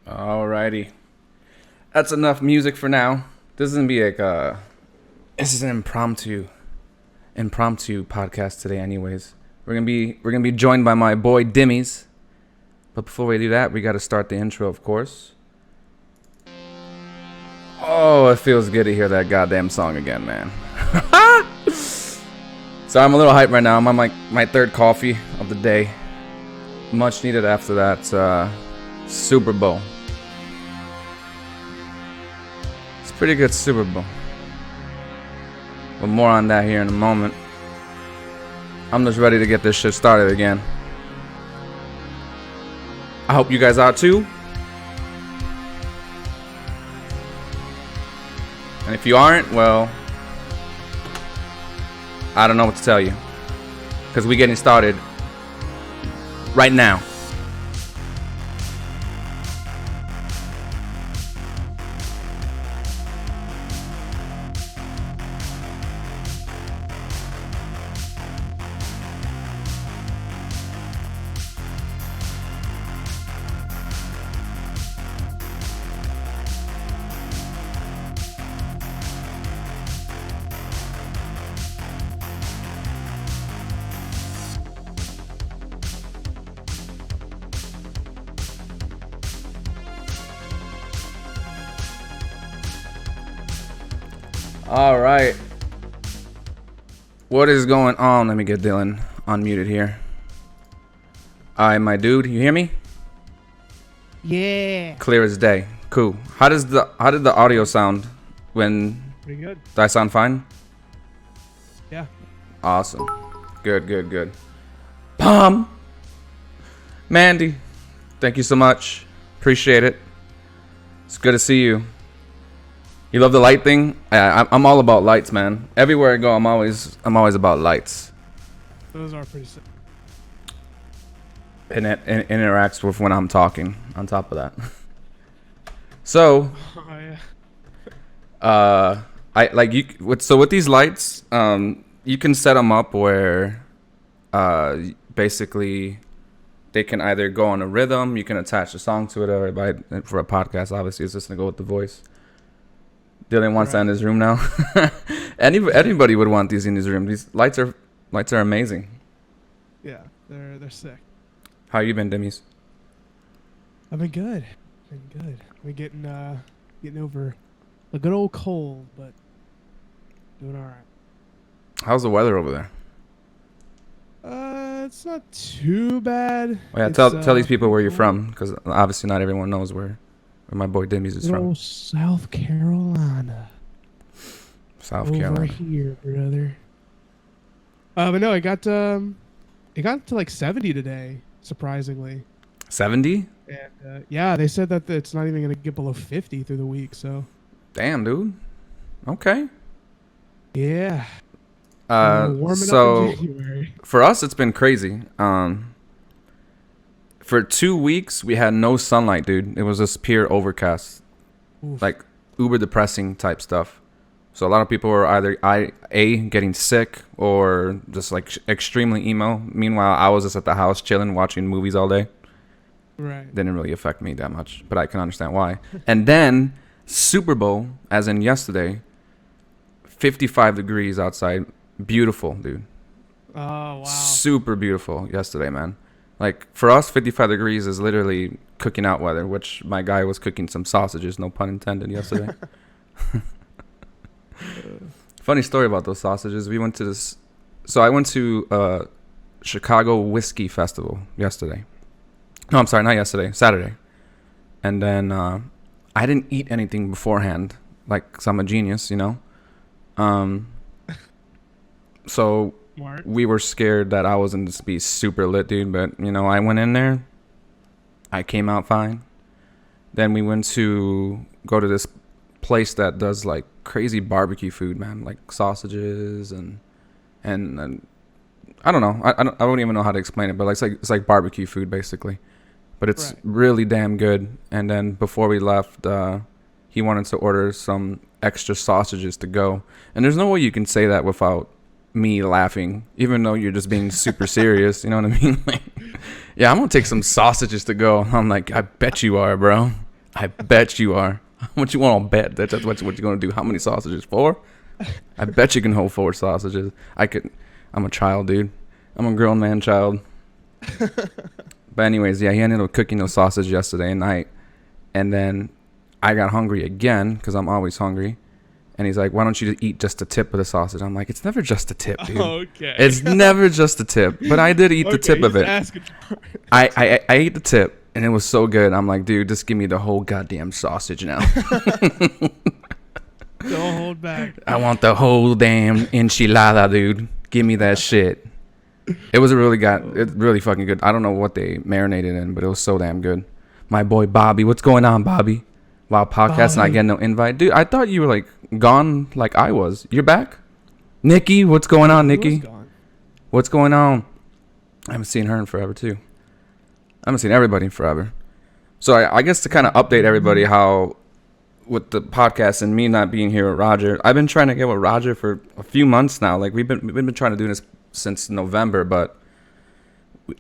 Alrighty. That's enough music for now. This is gonna be like this is an impromptu podcast today anyways. We're gonna be joined by my boy Dimmies. But before we do that, we gotta start the intro, of course. Oh, it feels good to hear that goddamn song again, man. So I'm a little hyped right now. I'm on my third coffee of the day. Much needed after that Super Bowl. It's a pretty good Super Bowl. But more on that here in a moment. I'm just ready to get this shit started again. I hope you guys are too. And if you aren't, well, I don't know what to tell you. Because we're getting started right now. All right. What is going on? Let me get Dylan unmuted here. All right, my dude, you hear me? Yeah. Clear as day. Cool. How did the audio sound when? Pretty good. Did I sound fine? Yeah. Awesome. Good. Palm. Mandy, thank you so much. Appreciate it. It's good to see you. You love the light thing? I'm all about lights, man. Everywhere I go, I'm always about lights. Those are pretty sick. And it interacts with when I'm talking. On top of that, so I like you. With these lights, you can set them up where, basically, they can either go on a rhythm. You can attach a song to it, or for a podcast, obviously, it's just gonna go with the voice. Dylan wants that in his room now. Anybody would want these in his room. These lights are amazing. Yeah, they're sick. How you been, Dimmies? I've been good. We're getting over a good old cold, but doing all right. How's the weather over there? It's not too bad. Oh, yeah, tell these people where you're from, because obviously not everyone knows where my boy Dimmies is from. South Carolina. South Carolina. Over here, brother. But no, it got to like 70 today, surprisingly. 70? And yeah, they said that it's not even gonna get below 50 through the week. So. Damn, dude. Okay. Yeah. So for us, it's been crazy. For 2 weeks, we had no sunlight, dude. It was just pure overcast. Oof. Like uber depressing type stuff. So a lot of people were either getting sick or just like extremely emo. Meanwhile, I was just at the house chilling, watching movies all day. Right. Didn't really affect me that much, but I can understand why. And then Super Bowl, as in yesterday, 55 degrees outside. Beautiful, dude. Oh, wow. Super beautiful yesterday, man. Like, for us, 55 degrees is literally cooking out weather, which my guy was cooking some sausages, no pun intended, yesterday. Funny story about those sausages. We went to this... So I went to Chicago Whiskey Festival yesterday. No, I'm sorry, not yesterday. Saturday. And then I didn't eat anything beforehand, like, 'cause I'm a genius, you know? So... Smart. We were scared that I wasn't to be super lit, dude. But, you know, I went in there. I came out fine. Then we went to go to this place that does, like, crazy barbecue food, man. Like, sausages and I don't know. I don't even know how to explain it. But, like, it's like barbecue food, basically. But it's really damn good. And then before we left, he wanted to order some extra sausages to go. And there's no way you can say that without me laughing, even though you're just being super serious. You know what I mean? Like, yeah, I'm gonna take some sausages to go. I'm like, I bet you are, bro. I bet you are. How much you want to bet? That's what you're going to do. How many sausages? 4? I bet you can hold 4 sausages. I'm a child, dude. I'm a grown man child. But anyways, yeah, he ended up cooking those sausages yesterday night. And then I got hungry again because I'm always hungry. And he's like, why don't you eat just the tip of the sausage? I'm like, it's never just the tip, dude. Okay. It's never just the tip. But I did eat the tip of it. I ate the tip, and it was so good. I'm like, dude, just give me the whole goddamn sausage now. Don't hold back. I want the whole damn enchilada, dude. Give me that shit. It was it's really fucking good. I don't know what they marinated in, but it was so damn good. My boy Bobby, what's going on, Bobby? Wow, podcast not getting no invite. Dude, I thought you were like gone like I was. You're back? Nikki, what's going on, Nikki? What's going on? I haven't seen her in forever, too. I haven't seen everybody in forever. So I guess to kind of update everybody how with the podcast and me not being here with Roger, I've been trying to get with Roger for a few months now. Like we've been trying to do this since November, but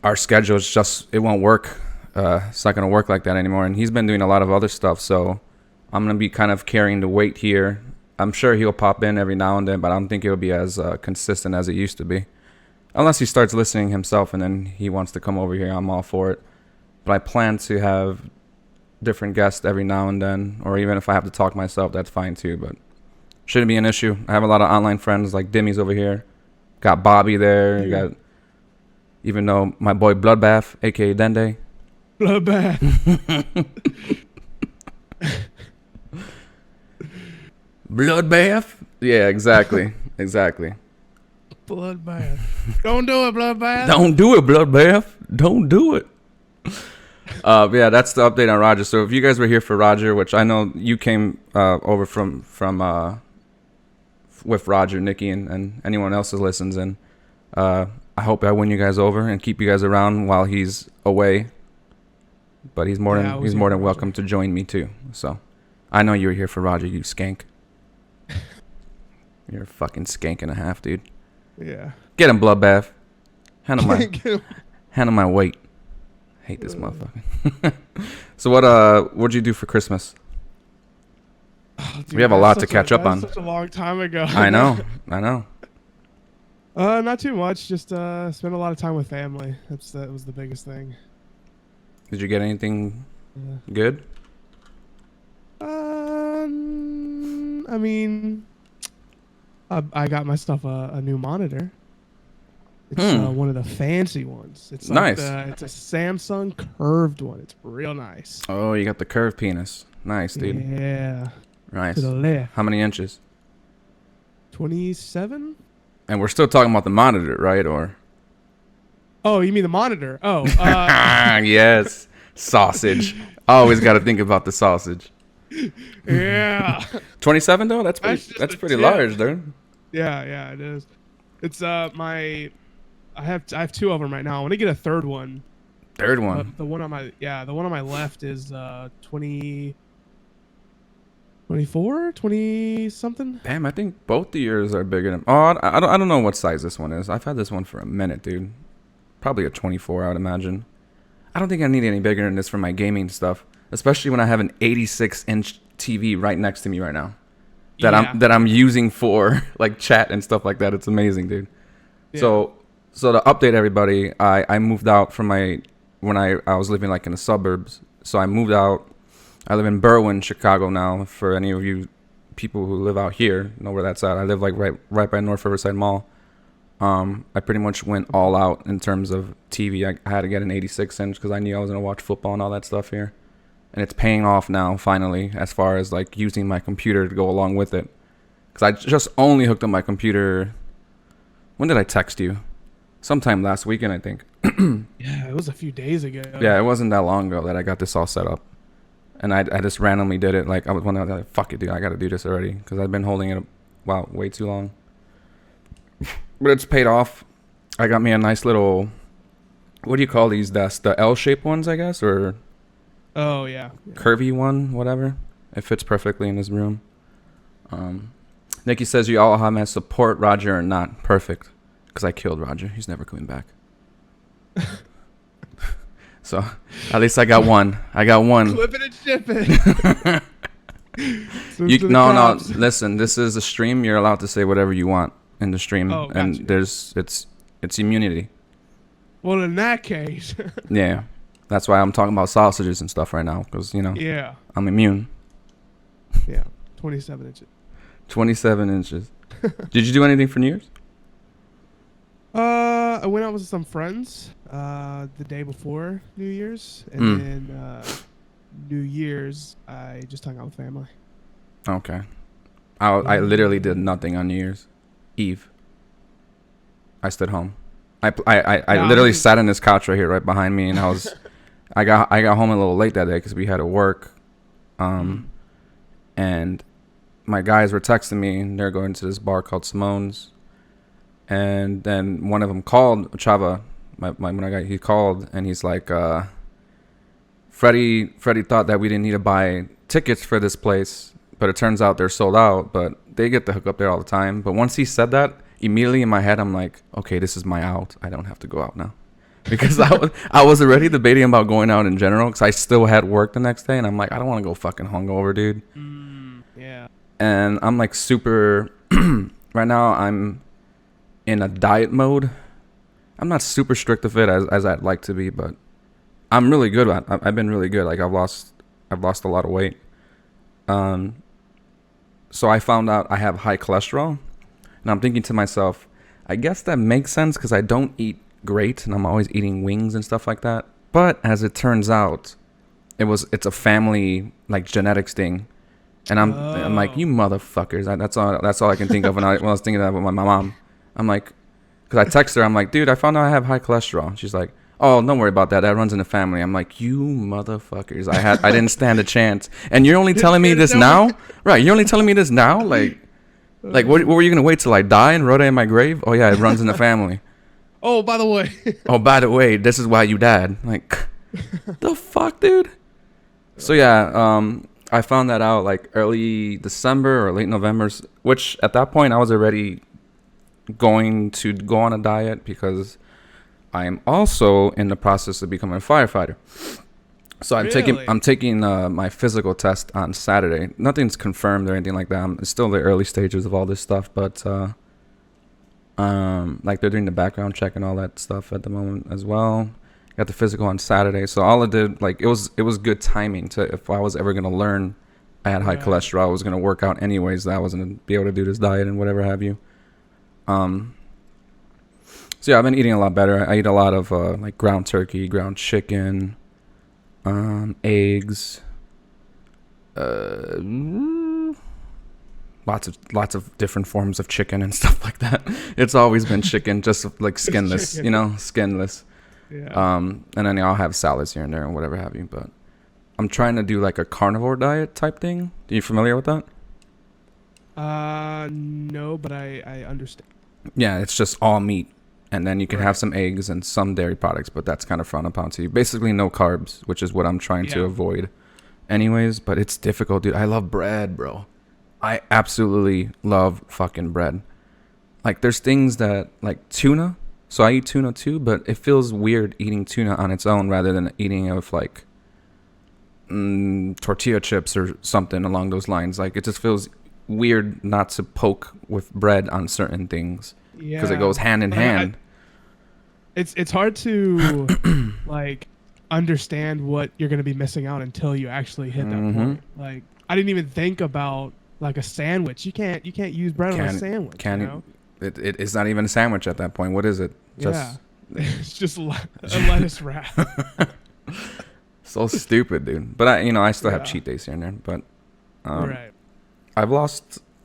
our schedule is just, it won't work. It's not going to work like that anymore. And he's been doing a lot of other stuff. So I'm going to be kind of carrying the weight here. I'm sure he'll pop in every now and then, but I don't think it'll be as consistent as it used to be. Unless he starts listening himself and then he wants to come over here, I'm all for it. But I plan to have different guests every now and then, or even if I have to talk myself, that's fine too. But shouldn't be an issue. I have a lot of online friends like Dimmy's over here. Got Bobby there. You got, even though my boy Bloodbath, aka Dende. Bloodbath. Bloodbath? Yeah, exactly. Exactly. Bloodbath. Don't do it, Bloodbath. Don't do it, Bloodbath. Don't do it. Yeah, that's the update on Roger. So if you guys were here for Roger, which I know you came over from with Roger, Nikki, and anyone else that listens, and I hope I win you guys over and keep you guys around while he's away. But he's more than welcome to join me too. So I know you were here for Roger, you skank. You're a fucking skank and a half, dude. Yeah. Get him, Bloodbath. Hand him my weight. Hate this motherfucker. So what'd you do for Christmas? Oh, dude, we have a lot to catch up on. Such a long time ago. I know. Not too much. Just spent a lot of time with family. That was the biggest thing. Did you get anything good? I mean, I got myself a new monitor. It's one of the fancy ones. It's nice. It's a Samsung curved one. It's real nice. Oh, you got the curved penis. Nice, dude. Yeah. Nice. To the left. How many inches? 27. And we're still talking about the monitor, right? Or? Oh, you mean the monitor? Oh. Yes. Sausage. Always got to think about the sausage. Yeah. 27 though. That's pretty large, dude. Yeah, it is. It's I have 2 of them right now. I want to get a third one. Third one. The one on my left is 20 24, 20 something. Damn, I think both the ears are bigger than. Oh, I don't know what size this one is. I've had this one for a minute, dude. Probably a 24, I would imagine. I don't think I need any bigger than this for my gaming stuff, especially when I have an 86-inch TV right next to me right now. That I'm using for like chat and stuff like that. It's amazing, dude. Yeah. So to update everybody, I moved out from when I was living like in the suburbs. So I moved out. I live in Berwyn, Chicago now. For any of you people who live out here, know where that's at. I live like right by North Riverside Mall. I pretty much went all out in terms of TV. I had to get an 86-inch because I knew I was gonna watch football and all that stuff here. And it's paying off now, finally, as far as like using my computer to go along with it. Because I just only hooked up my computer. When did I text you? Sometime last weekend, I think. Yeah, it was a few days ago. Yeah, it wasn't that long ago that I got this all set up. And I just randomly did it. Like, I was like, fuck it, dude, I got to do this already. Because I've been holding it, way too long. But it's paid off. I got me a nice little, what do you call these desks? The L-shaped ones, I guess? Or... Oh, yeah. Curvy one, whatever. It fits perfectly in this room. Nikki says you all have my support Roger or not. Perfect. Because I killed Roger. He's never coming back. So at least I got one. I got one. Clip it and ship it. No. Listen, this is a stream. You're allowed to say whatever you want in the stream, Oh, and gotcha. it's immunity. Well, in that case. Yeah, that's why I'm talking about sausages and stuff right now, because Yeah. I'm immune. Yeah. 27 inches. 27 inches. Did you do anything for New Year's? I went out with some friends the day before New Year's, and then New Year's I just hung out with family. Okay. I literally did nothing on New Year's Eve. I stayed home. I literally sat in this couch right here, right behind me, and I got home a little late that day because we had to work, and my guys were texting me, and they're going to this bar called Simone's, and then one of them called Chava, he called, and he's like, Freddie thought that we didn't need to buy tickets for this place, but it turns out they're sold out, but they get to hook up there all the time. But once he said that, immediately in my head, I'm like, okay, this is my out. I don't have to go out now. Because I was already debating about going out in general because I still had work the next day. And I'm like, I don't want to go fucking hungover, dude. Yeah. And I'm like super, right now I'm in a diet mode. I'm not super strict with it as I'd like to be, but I'm really good at it. I've been really good. Like I've lost a lot of weight. So I found out I have high cholesterol. And I'm thinking to myself, I guess that makes sense because I don't eat great and I'm always eating wings and stuff like that. But as it turns out, it's a family like genetics thing. And I'm like, you motherfuckers. That's all I can think of when I was thinking that with my mom. I'm like, because I text her, I'm like, dude, I found out I have high cholesterol. She's like, oh, don't worry about that. That runs in the family. I'm like, you motherfuckers. I didn't stand a chance. And you're only telling me this now? Right. You're only telling me this now? Like, what were you going to wait till I die and rode in my grave? Oh, yeah, it runs in the family. Oh, by the way. This is why you died. Like, the fuck, dude? So, yeah, I found that out, like, early December or late November, which at that point I was already going to go on a diet because I am also in the process of becoming a firefighter. So I'm taking my physical test on Saturday. Nothing's confirmed or anything like that. It's still the early stages of all this stuff, but like they're doing the background check and all that stuff at the moment as well. Got the physical on Saturday, so all I did, like, it was good timing to, if I was ever gonna learn I had high cholesterol, I was gonna work out anyways. That I was gonna be able to do this diet and whatever have you. So yeah, I've been eating a lot better. I eat a lot of like ground turkey, ground chicken. Eggs, lots of different forms of chicken and stuff like that. It's always been chicken, just like skinless, skinless. Yeah. And then I'll have salads here and there and whatever have you. But I'm trying to do like a carnivore diet type thing. Are you familiar with that? No, but I understand. Yeah, it's just all meat. And then you can have some eggs and some dairy products, but that's kind of frowned upon. So you basically no carbs, which is what I'm trying to avoid anyways. But it's difficult, dude. I love bread, bro. I absolutely love fucking bread. Like there's things that, like tuna. So I eat tuna too, but it feels weird eating tuna on its own rather than eating it with like tortilla chips or something along those lines. Like it just feels weird not to poke with bread on certain things. Because it goes hand in hand. It's hard to like understand what you're gonna be missing out until you actually hit that point. Like I didn't even think about like a sandwich. You can't use bread on a sandwich. It's not even a sandwich at that point. What is it? It's just a lettuce wrap. So stupid, dude. But I still have cheat days here and there. But right.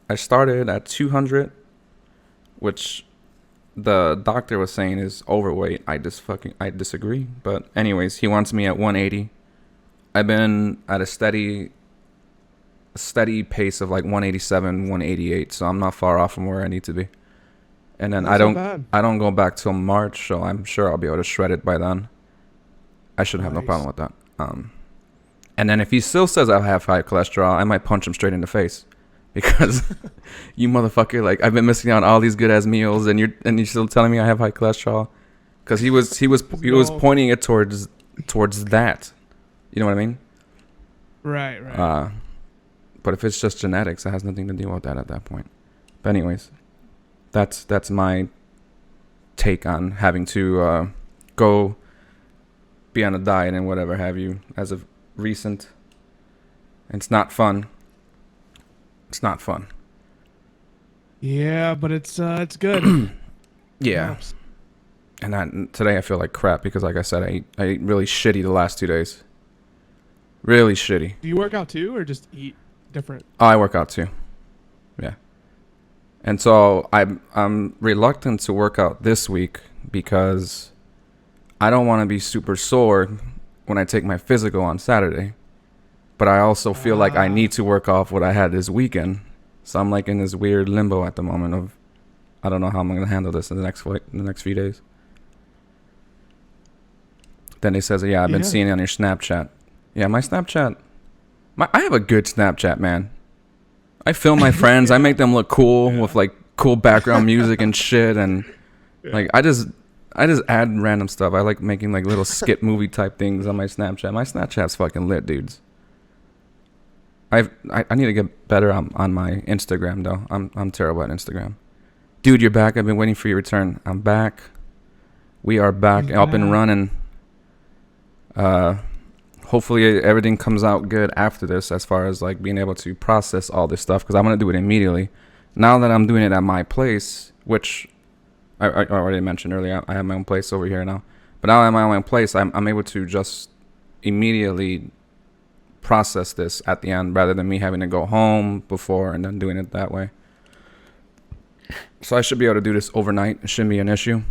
I started at 200. Which the doctor was saying is overweight. I disagree. But anyways, he wants me at 180. I've been at a steady pace of like 187, 188. So I'm not far off from where I need to be. And then I don't go back till March, so I'm sure I'll be able to shred it by then. I should have no problem with that. And then if he still says I have high cholesterol, I might punch him straight in the face. Because you motherfucker, like I've been missing out on all these good ass meals, and you're still telling me I have high cholesterol. Because he was pointing it towards towards that. You know what I mean? Right. Right. But if it's just genetics, it has nothing to do with that at that point. But anyways, that's my take on having to go be on a diet and whatever have you as of recent. It's not fun. It's not fun. Yeah, but it's good. Yeah. Helps. And today I feel like crap because, like I said, I ate really shitty the last 2 days. Really shitty. Do you work out too, or just eat different? Oh, I work out too. Yeah. And so I'm reluctant to work out this week because I don't want to be super sore when I take my physical on Saturday. But I also feel like I need to work off what I had this weekend. So I'm like in this weird limbo at the moment of I don't know how I'm going to handle this in the next few days. Then he says, yeah, I've been seeing it on your Snapchat. Yeah, my Snapchat. I have a good Snapchat, man. I film my friends. I make them look cool with like cool background music and shit. And like I just add random stuff. I like making like little skit movie type things on my Snapchat. My Snapchat's fucking lit, dudes. I need to get better on my Instagram though. I'm terrible at Instagram. Dude, you're back. I've been waiting for your return. I'm back. We are back, up and running. Hopefully everything comes out good after this as far as like being able to process all this stuff because I'm going to do it immediately. Now that I'm doing it at my place, which I already mentioned earlier, I have my own place over here now. But now I'm at my own place, I'm able to just immediately process this at the end rather than me having to go home before and then doing it that way. So I should be able to do this overnight. It shouldn't be an issue.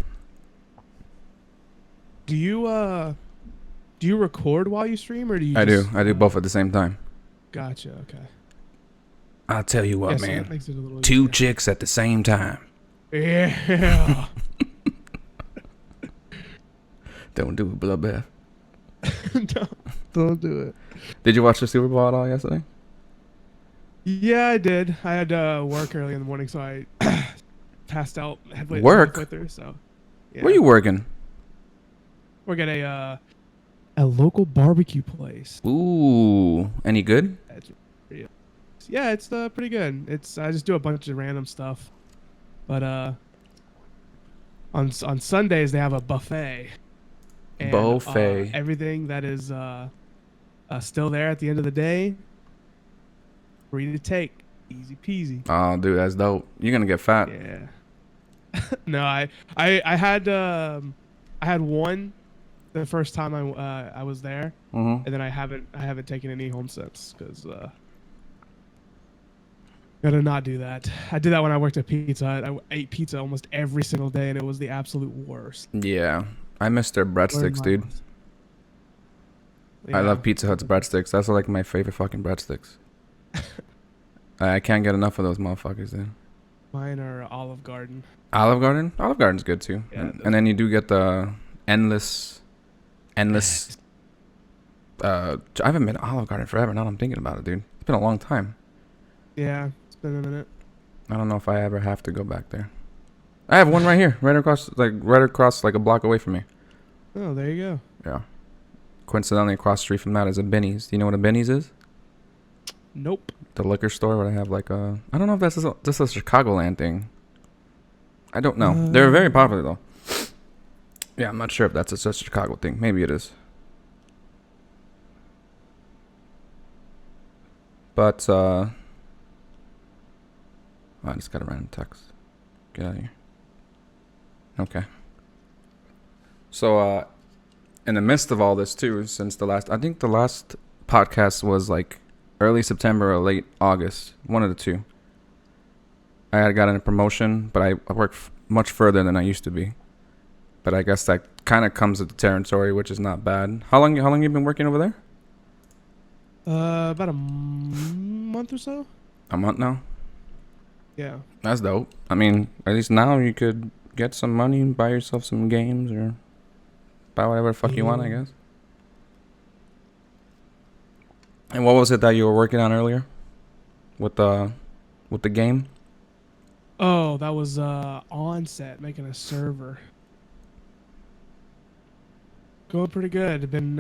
Do you record while you stream, or do you? I do both at the same time. Gotcha. Okay. I'll tell you what, So man. that makes it a little Two easier. chicks at the same time. Yeah. Don't do it, bloodbath. Don't do it. Did you watch the Super Bowl at all yesterday? Yeah, I did. I had to work early in the morning, so I passed out halfway through. So, yeah. Where you working? Work at a local barbecue place. Ooh, any good? Yeah, it's pretty good. I just do a bunch of random stuff, but on Sundays they have a buffet. And, everything that is still there at the end of the day, free to take, easy peasy. Oh, dude, that's dope. You're gonna get fat. Yeah. No, I had one the first time I was there, and then I haven't taken any home since because gotta not do that. I did that when I worked at Pizza Hut. I ate pizza almost every single day, and it was the absolute worst. Yeah, I miss their breadsticks, dude. Yeah. I love Pizza Hut's breadsticks. That's like my favorite fucking breadsticks. I can't get enough of those motherfuckers, dude. Mine are Olive Garden. Olive Garden? Olive Garden's good too. Yeah, and then you do get the endless. I haven't been to Olive Garden forever. Now I'm thinking about it, dude. It's been a long time. Yeah, it's been a minute. I don't know if I ever have to go back there. I have one right here, right across like a block away from me. Oh, there you go. Yeah. Coincidentally, across the street from that is a Benny's. Do you know what a Benny's is? Nope. The liquor store where they have like a... I don't know if that's just a Chicagoland thing. I don't know. They're very popular though. Yeah, I'm not sure if that's a Chicago thing. Maybe it is. But, I just got a random text. Get out of here. Okay. So, in the midst of all this too, since I think the last podcast was like early September or late August, one of the two. I had gotten a promotion, but I work much further than I used to be. But I guess that kind of comes with the territory, which is not bad. How long you been working over there? About a month or so. A month now? Yeah. That's dope. I mean, at least now you could get some money and buy yourself some games or buy whatever the fuck you want, I guess. And what was it that you were working on earlier? With the game? Oh, that was Onset making a server. Going pretty good. Been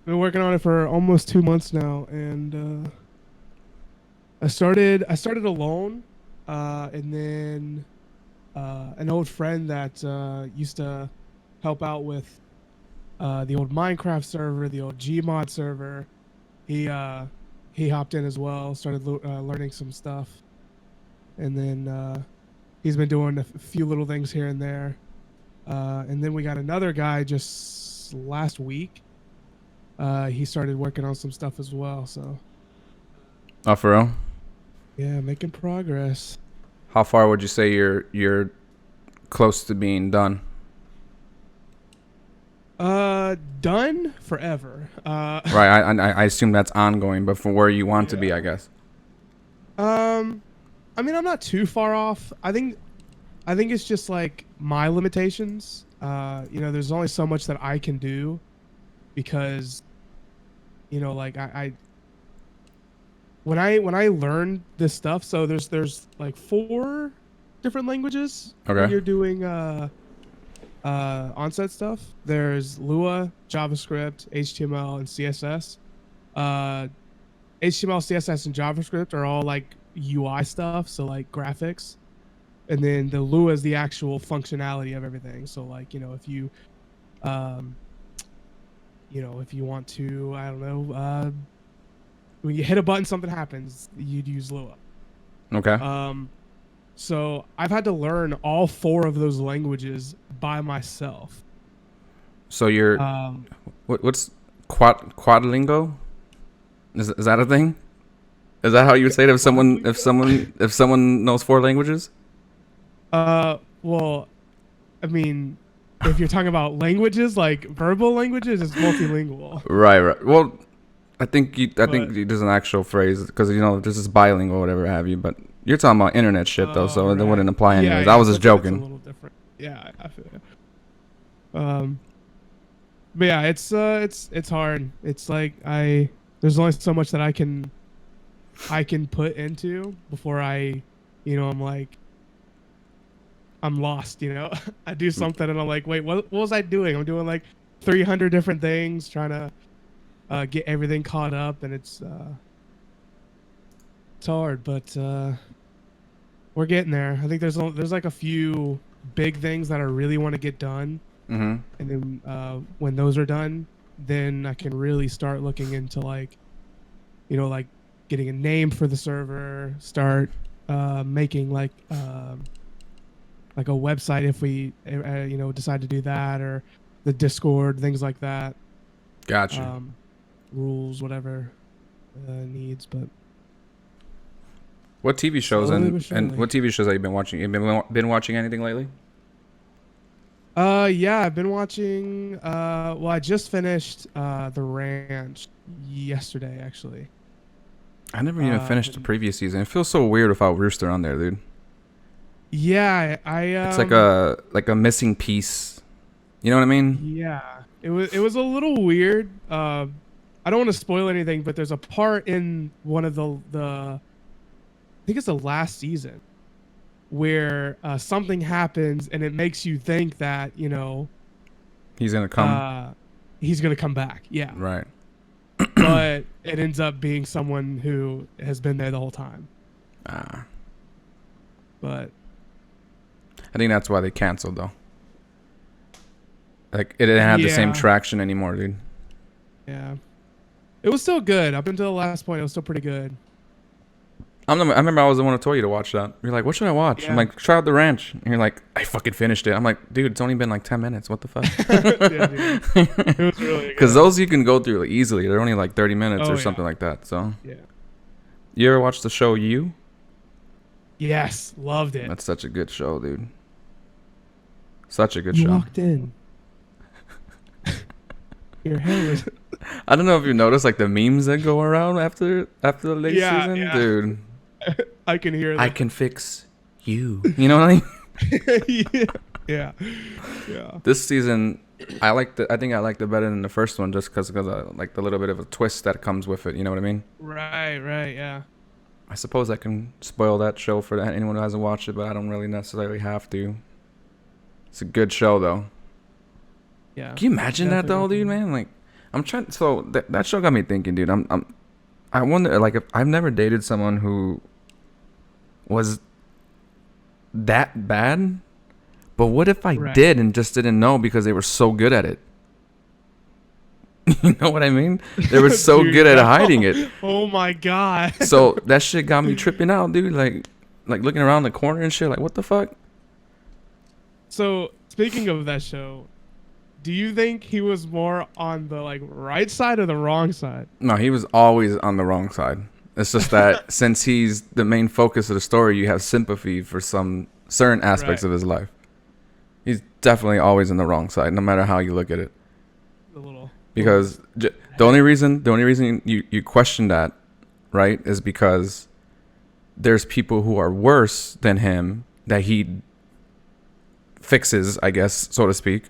working on it for almost 2 months now, and I started alone, and then an old friend that used to help out with the old Minecraft server, the old Gmod server. He hopped in as well, started learning some stuff, and then he's been doing a few little things here and there. And then we got another guy just last week. He started working on some stuff as well. So Oh, for real? yeah, making progress. How far would you say you're close to being done? Done forever. Right. I assume that's ongoing, but for where you want to be, Yeah. I guess. I mean, I'm not too far off. I think it's just like my limitations. There's only so much that I can do because, like I when I learned this stuff, so there's like 4 different languages when Okay. you're doing onset stuff. There's Lua, JavaScript, HTML, and CSS. Uh, HTML, CSS, and JavaScript are all like UI stuff, so like graphics. And then the Lua is the actual functionality of everything. So like, um, if you want to, I don't know, when you hit a button, something happens, you'd use Lua. Okay. So I've had to learn all 4 of those languages by myself. So you're what's quadlingo? Is that a thing? Is that how you would say it if someone knows 4 languages? Well, I mean, if you're talking about languages, like verbal languages, it's multilingual. Right. Well, I think But there's an actual phrase because this is bilingual or whatever have you. But you're talking about internet shit though, so it right. wouldn't apply Yeah, anyways. yeah, I was just it's a joking. little different. Yeah, I feel you. But yeah, it's hard. It's like there's only so much that I can put into before I'm like I'm lost. I do something and I'm like, wait, what was I doing? I'm doing like 300 different things, trying to get everything caught up, and it's hard, but we're getting there. I think there's like a few big things that I really want to get done, Mm-hmm. and then when those are done, then I can really start looking into like getting a name for the server, start making like a website if we decide to do that, or the Discord, things like that. Gotcha. Rules, whatever needs, but What TV shows slowly but and surely. what TV shows have you been watching? You been watching anything lately? Yeah, I've been watching. Well, I just finished The Ranch yesterday, actually. I never even finished the previous season. It feels so weird without Rooster on there, dude. Yeah, It's like a missing piece. You know what I mean? Yeah, it was a little weird. I don't want to spoil anything, but there's a part in one of the I think it's the last season where something happens and it makes you think that He's gonna come. he's gonna come back. Yeah, Right. but it ends up being someone who has been there the whole time. Ah. But I think that's why they canceled though. Like it didn't have the same Yeah. traction anymore, dude. yeah, it was still good up until the last point. It was still pretty good. I remember I was the one who told you to watch that. You're like, what should I watch? I'm Yeah. like, try out The Ranch. And you're like, I fucking finished it. I'm like, dude, it's only been like 10 minutes. What the fuck? Yeah, dude. It was really good. Because those you can go through like, easily. They're only like 30 minutes Oh, or yeah. something like that. So, Yeah. you ever watch the show You? Yes, loved it. That's such a good show, dude. Such a good You show. walked in. Your hair was. I don't know if you noticed like the memes that go around after the late Yeah, season, yeah. dude. I can hear I that. can fix you. You know what I mean? yeah. Yeah. This season, I think I liked it better than the first one, just because of like the little bit of a twist that comes with it. You know what I mean? Right. Yeah. I suppose I can spoil that show for anyone who hasn't watched it, but I don't really necessarily have to. It's a good show though. Yeah. Can you imagine that though, dude, man? Like, I'm trying. So that show got me thinking, dude. I wonder, like, if I've never dated someone who was that bad, but what if I did and just didn't know because they were so good at it? You know what I mean? They were so Dude, good at hiding it. Oh my god. So that shit got me tripping out, dude. Like looking around the corner and shit. Like, what the fuck? So speaking of that show, do you think he was more on the like right side or the wrong side? No, he was always on the wrong side. It's just that since he's the main focus of the story, you have sympathy for some certain aspects of his life. He's definitely always on the wrong side, no matter how you look at it. Because the only reason you question that, right, is because there's people who are worse than him that he fixes, I guess, so to speak.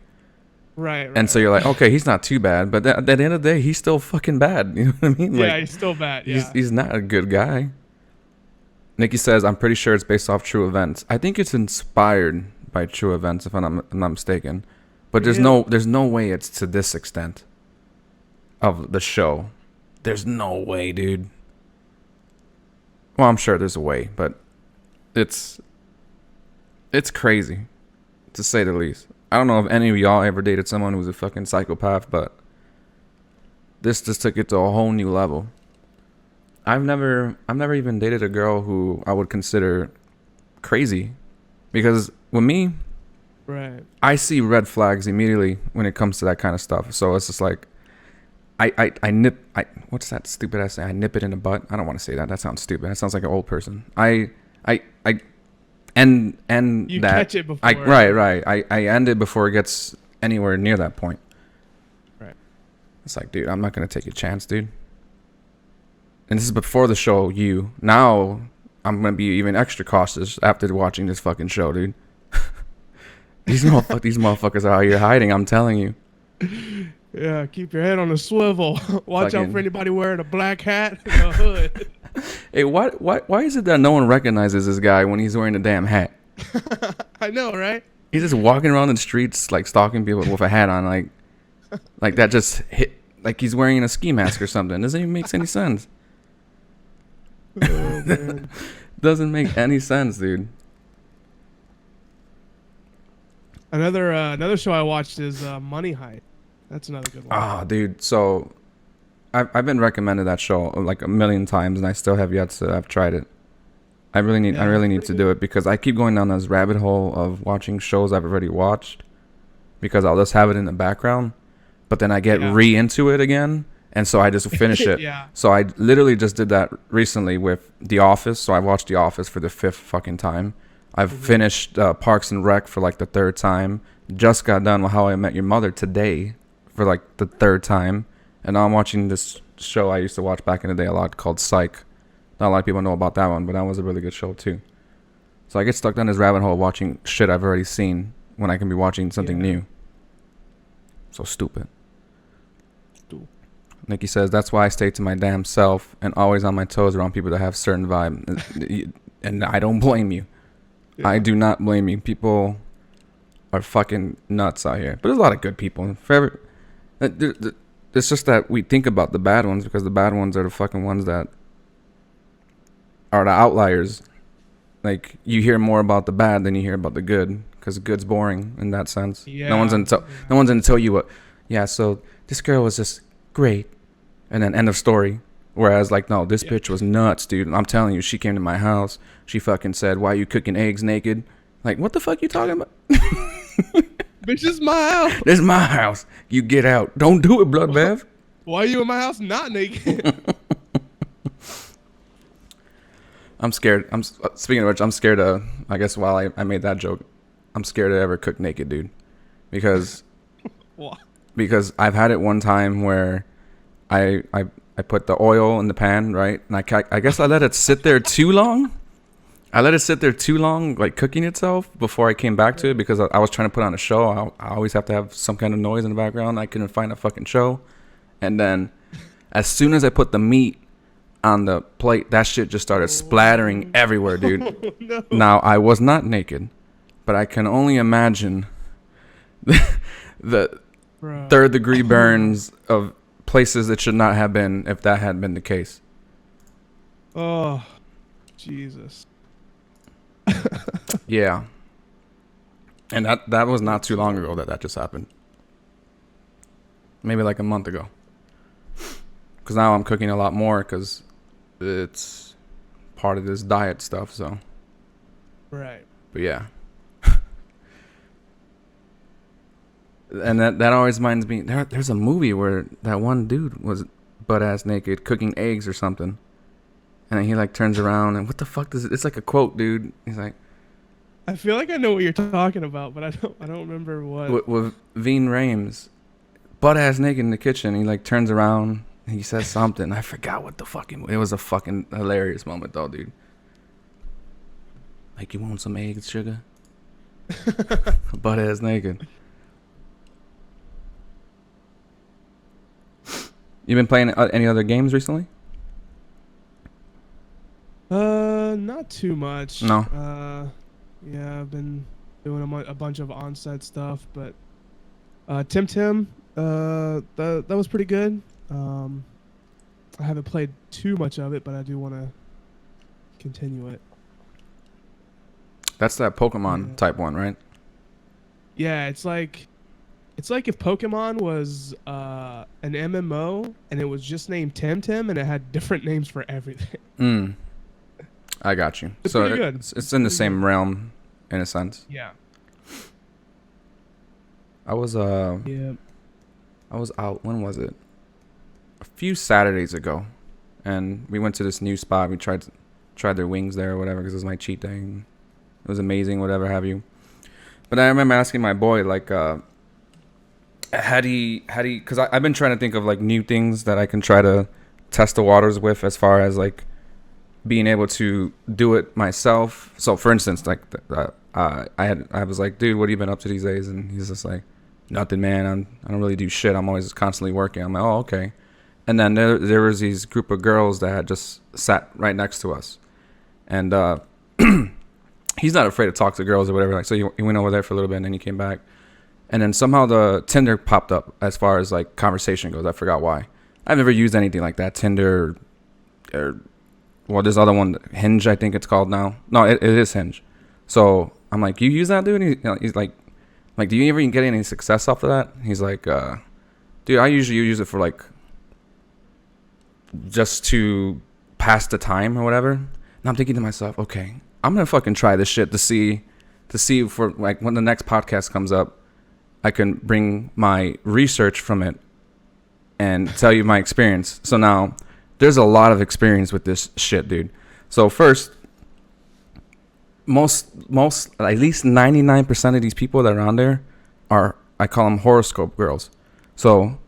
Right. And so you're like, okay, he's not too bad, but at the end of the day, he's still fucking bad. You know what I mean? Yeah, like, he's still bad. Yeah. He's not a good guy. Nikki says, I'm pretty sure it's based off true events. I think it's inspired by true events, if I'm not mistaken. But there's no way it's to this extent of the show. There's no way, dude. Well, I'm sure there's a way, but it's crazy, to say the least. I don't know if any of y'all ever dated someone who was a fucking psychopath, but this just took it to a whole new level. I've never even dated a girl who I would consider crazy, because with me, I see red flags immediately when it comes to that kind of stuff. So it's just like, what's that stupid ass saying? I nip it in the butt. I don't want to say that. That sounds stupid. That sounds like an old person. And you that catch it before. I end it before it gets anywhere near that point. Right. It's like, dude, I'm not gonna take a chance, dude. And this is before the show. Now I'm gonna be even extra cautious after watching this fucking show, dude. These motherfuckers are out here hiding. I'm telling you. Yeah, keep your head on a swivel. Watch out for anybody wearing a black hat and a hood. Hey, why is it that no one recognizes this guy when he's wearing a damn hat? I know, right? He's just walking around the streets like stalking people with a hat on, like that just hit, like he's wearing a ski mask or something. Doesn't even make any sense. Oh, man. Doesn't make any sense, dude. Another show I watched is Money Heist. That's another good one. Ah, dude. So I've been recommended that show like a million times, and I still have yet to have tried it. I really need to do it, because I keep going down this rabbit hole of watching shows I've already watched, because I'll just have it in the background, but then I get into it again, and so I just finish it. So I literally just did that recently with The Office. So I watched The Office for the 5th fucking time. I've finished Parks and Rec for like the 3rd time. Just got done with How I Met Your Mother today for like the 3rd time. And now I'm watching this show I used to watch back in the day a lot called Psych. Not a lot of people know about that one, but that was a really good show too. So I get stuck down this rabbit hole watching shit I've already seen when I can be watching something new. So stupid. Nikki says, that's why I stay to my damn self and always on my toes around people that have certain vibe. And I don't blame you. Yeah. I do not blame you. People are fucking nuts out here. But there's a lot of good people. It's just that we think about the bad ones, because the bad ones are the fucking ones that are the outliers. Like, you hear more about the bad than you hear about the good, because the good's boring in that sense. Yeah. No one's gonna tell you what. Yeah, so this girl was just great, and then end of story. Whereas, like, no, this bitch was nuts, dude. I'm telling you, she came to my house. She fucking said, "Why are you cooking eggs naked?" Like, what the fuck you talking about? Bitch, this is my house. This is my house. You get out. Don't do it, Bloodbath. Why are you in my house not naked? I'm scared. Speaking of which, I'm scared of, I guess while I made that joke, I'm scared to ever cook naked, dude. Because what? Because I've had it one time where I put the oil in the pan, right? And I guess I let it sit there too long. Like cooking itself, before I came back to it, because I was trying to put on a show. I always have to have some kind of noise in the background. I couldn't find a fucking show. And then as soon as I put the meat on the plate, that shit just started splattering everywhere, dude. No. Now, I was not naked, but I can only imagine the Bro. third-degree burns of places that should not have been if that had been the case. Oh, Jesus. Yeah. And that was not too long ago that just happened. Maybe like a month ago. Because now I'm cooking a lot more because it's part of this diet stuff, so. Right. But yeah. And that always reminds me, there's a movie where that one dude was butt-ass naked cooking eggs or something. And then he like turns around and what the fuck does it? It's like a quote, dude. He's like, I feel like I know what you're talking about, but I don't remember what. with Veen Rames, butt-ass naked in the kitchen. He like turns around. And he says something. I forgot what the fucking. It was a fucking hilarious moment though, dude. Like, you want some eggs, sugar? Butt-ass naked. You been playing any other games recently? Not too much. No. Yeah, I've been doing a bunch of on-set stuff, but Tim, that was pretty good. I haven't played too much of it, but I do want to continue it. That's that Pokemon type one, right? Yeah, it's like if Pokemon was an MMO and it was just named Tim and it had different names for everything. I got you. It's so pretty good. It's in the same realm, in a sense. Yeah. I was Yeah. I was out. When was it? A few Saturdays ago, and we went to this new spot. We tried their wings there or whatever because it was my cheat day. It was amazing, whatever have you. But I remember asking my boy like, had he? Because I've been trying to think of like new things that I can try to test the waters with, as far as like being able to do it myself. So for instance, like I was like, dude, what have you been up to these days? And he's just like, nothing, man. I don't really do shit. I'm always constantly working. I'm like, oh, okay. And then there was these group of girls that had just sat right next to us, and he's not afraid to talk to girls or whatever. Like, so he went over there for a little bit, and then he came back, and then somehow the Tinder popped up as far as like conversation goes. I forgot why. I've never used anything like that. Tinder, or well, this other one, Hinge, I think it's called now. No, it is Hinge. So I'm like, you use that, dude? He's like, do you ever get any success off of that? He's like, dude, I usually use it for like just to pass the time or whatever. And I'm thinking to myself, okay, I'm gonna fucking try this shit to see for like when the next podcast comes up, I can bring my research from it and tell you my experience. So now there's a lot of experience with this shit, dude. So first, most at least 99% of these people that are on there are, I call them horoscope girls. So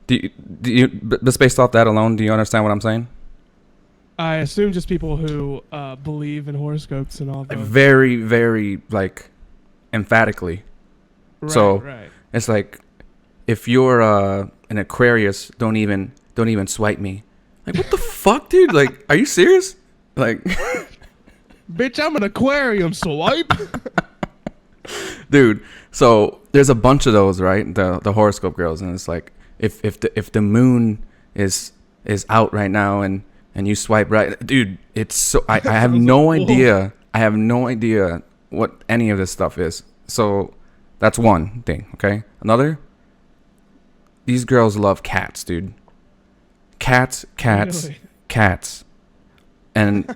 do you just based off that alone, do you understand what I'm saying? I assume just people who believe in horoscopes and all that. Very, very like emphatically. Right, so right. It's like, if you're an Aquarius, don't even swipe me. Like, what the fuck, dude? Like, are you serious? Like, bitch, I'm an aquarium, swipe. Dude, so there's a bunch of those, right? The horoscope girls, and it's like, if the moon is out right now and you swipe right, dude, it's so I have no idea. I have no idea what any of this stuff is. So that's one thing, okay? Another, these girls love cats, dude. Cats, really? Cats. And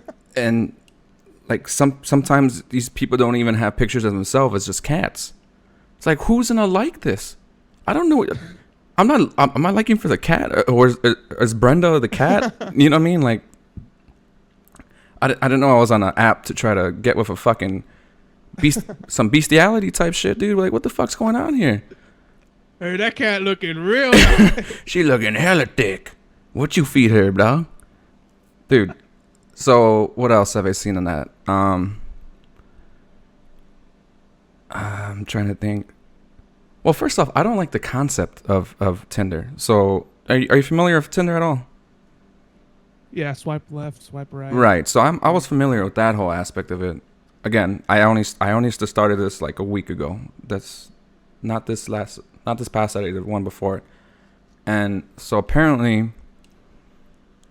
like sometimes these people don't even have pictures of themselves. It's just cats. It's like, who's gonna like this? I don't know. Am I liking for the cat, or is Brenda the cat? You know what I mean? Like, I didn't know I was on an app to try to get with a fucking some bestiality type shit, dude. Like, what the fuck's going on here? Hey, that cat looking real. She looking hella thick. What you feed her, dog? Dude. So what else have I seen on that? I'm trying to think. Well, first off, I don't like the concept of Tinder. So are you familiar with Tinder at all? Yeah, swipe left, swipe right. Right. So I was familiar with that whole aspect of it. Again, I only started this like a week ago. That's not this last. not this past Saturday, the one before it. And so apparently,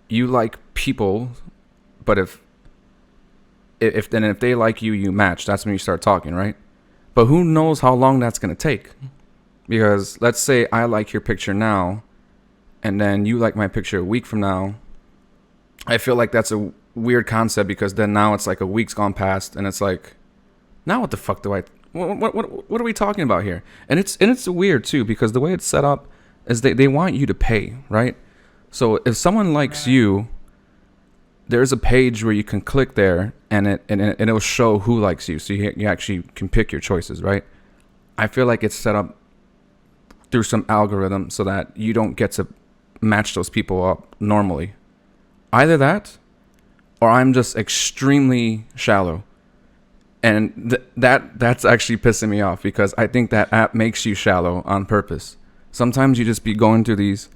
you like people, but if they like you, you match. That's when you start talking, right? But who knows how long that's gonna take? Because let's say I like your picture now, and then you like my picture a week from now. I feel like that's a weird concept, because then now it's like a week's gone past, and it's like, now what the fuck do I? What are we talking about here? And it's weird too, because the way it's set up is they want you to pay, right? So if someone likes you, there's a page where you can click there, and it'll show who likes you, so you actually can pick your choices, right? I feel like it's set up through some algorithm so that you don't get to match those people up normally. Either that, or I'm just extremely shallow. And that's actually pissing me off, because I think that app makes you shallow on purpose. Sometimes you just be going through these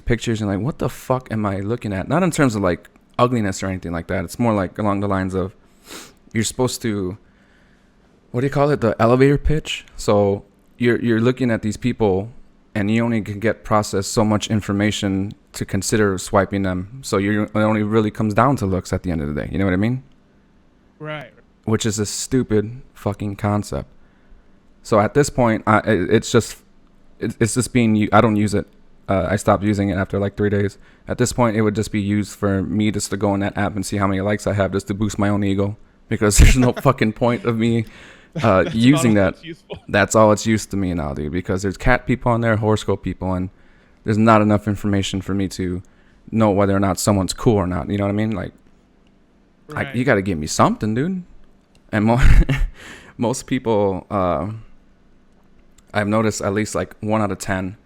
pictures and like, what the fuck am I looking at? Not in terms of like ugliness or anything like that. It's more like along the lines of, you're supposed to, what do you call it? The elevator pitch. So you're looking at these people, and you only can get processed so much information to consider swiping them. So it only really comes down to looks at the end of the day. You know what I mean? Right. Which is a stupid fucking concept. So at this point, it's just being. I don't use it. I stopped using it after like 3 days. At this point, it would just be used for me just to go in that app and see how many likes I have, just to boost my own ego. Because there's no fucking point of me using that. That's all it's used to me now, dude. Because there's cat people on there, horoscope people, and there's not enough information for me to know whether or not someone's cool or not. You know what I mean? Like, Right. you got to give me something, dude. And most people, I've noticed at least like 1 out of 10,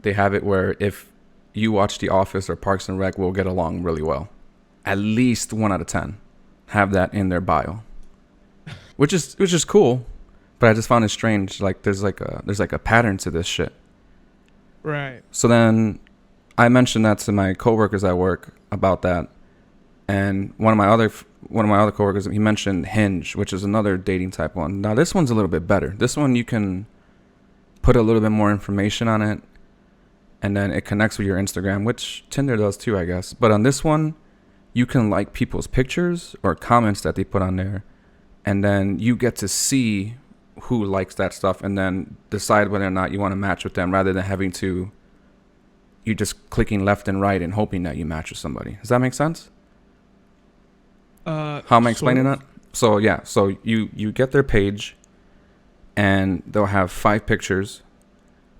they have it where if you watch The Office or Parks and Rec, we'll get along really well. At least 1 out of 10 have that in their bio, which is cool. But I just found it strange. Like there's like a pattern to this shit. Right. So then I mentioned that to my coworkers at work about that, and one of my other coworkers, he mentioned Hinge, which is another dating type one. Now this one's a little bit better. This one you can put a little bit more information on it, and then it connects with your Instagram, which Tinder does too, I guess. But on this one, you can like people's pictures or comments that they put on there, and then you get to see who likes that stuff, and then decide whether or not you want to match with them, rather than having to, you just clicking left and right and hoping that you match with somebody. Does that make sense? How am I explaining that? So yeah, so you get their page, and they'll have 5 pictures,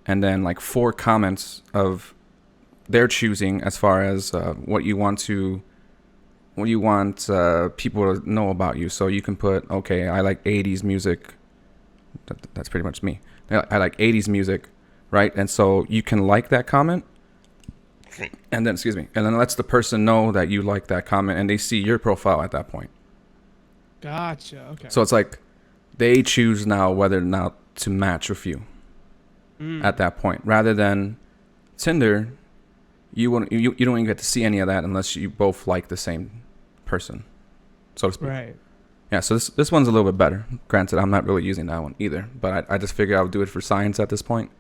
and then like 4 comments of their choosing, as far as what you want people to know about you. So you can put, okay, I like 80s music. That's pretty much me. I like 80s music, right? And so you can like that comment, and then it lets the person know that you like that comment, and they see your profile at that point. Gotcha. Okay. So it's like they choose now whether or not to match with you at that point, rather than Tinder. You don't even get to see any of that unless you both like the same person, so to speak. Right. Yeah, so this one's a little bit better. Granted, I'm not really using that one either, but I just figured I would do it for science at this point.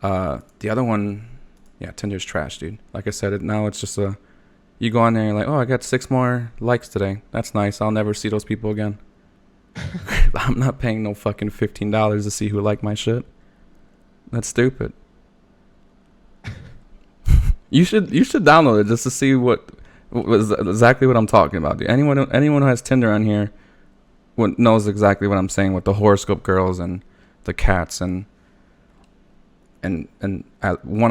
The other one, yeah, Tinder's trash, dude. Like I said, now it's just you go on there and you're like, oh, I got 6 more likes today. That's nice. I'll never see those people again. I'm not paying no fucking $15 to see who liked my shit. That's stupid. You should download it just to see what was exactly what I'm talking about, dude. Anyone who has Tinder on here knows exactly what I'm saying with the horoscope girls and the cats, and 1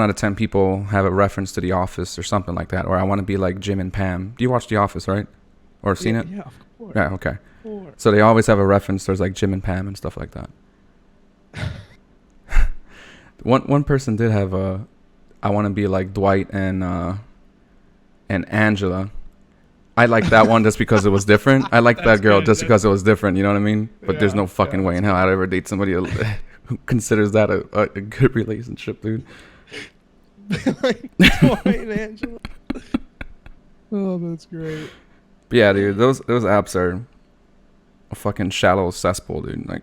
out of 10 people have a reference to The Office or something like that, or I want to be like Jim and Pam. Do you watch The Office, right? Or seen it? Yeah, of course. Yeah, okay. Of course. So they always have a reference. There's like Jim and Pam and stuff like that. One person did have I want to be like Dwight and Angela. I like that one just because it was different. I like that girl just because it was different. You know what I mean? But there's no fucking way in hell I'd ever date somebody who considers that a good relationship, dude. Like Dwight and Angela. Oh, that's great. But yeah, dude, those apps are a fucking shallow cesspool, dude. Like,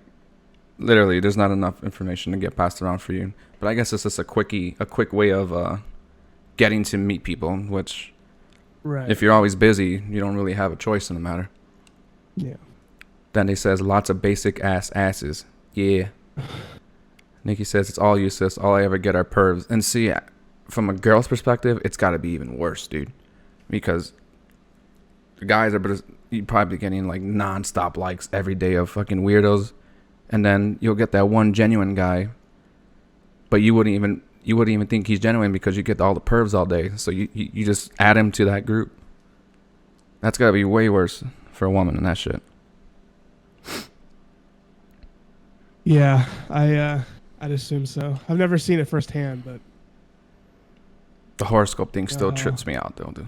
literally, there's not enough information to get passed around for you. But I guess it's just a quick way of getting to meet people, which, Right. if you're always busy, you don't really have a choice in the matter. Yeah. Then they says lots of basic asses. Yeah. Nikki says it's all useless. All I ever get are pervs. And see, from a girl's perspective, it's got to be even worse, dude. Because the guys are you probably getting like non-stop likes every day of fucking weirdos, and then you'll get that one genuine guy, but you wouldn't even think he's genuine because you get all the pervs all day. So you just add him to that group. That's got to be way worse for a woman than that shit. Yeah, I'd assume so. I've never seen it firsthand, but The horoscope thing still trips me out though, dude.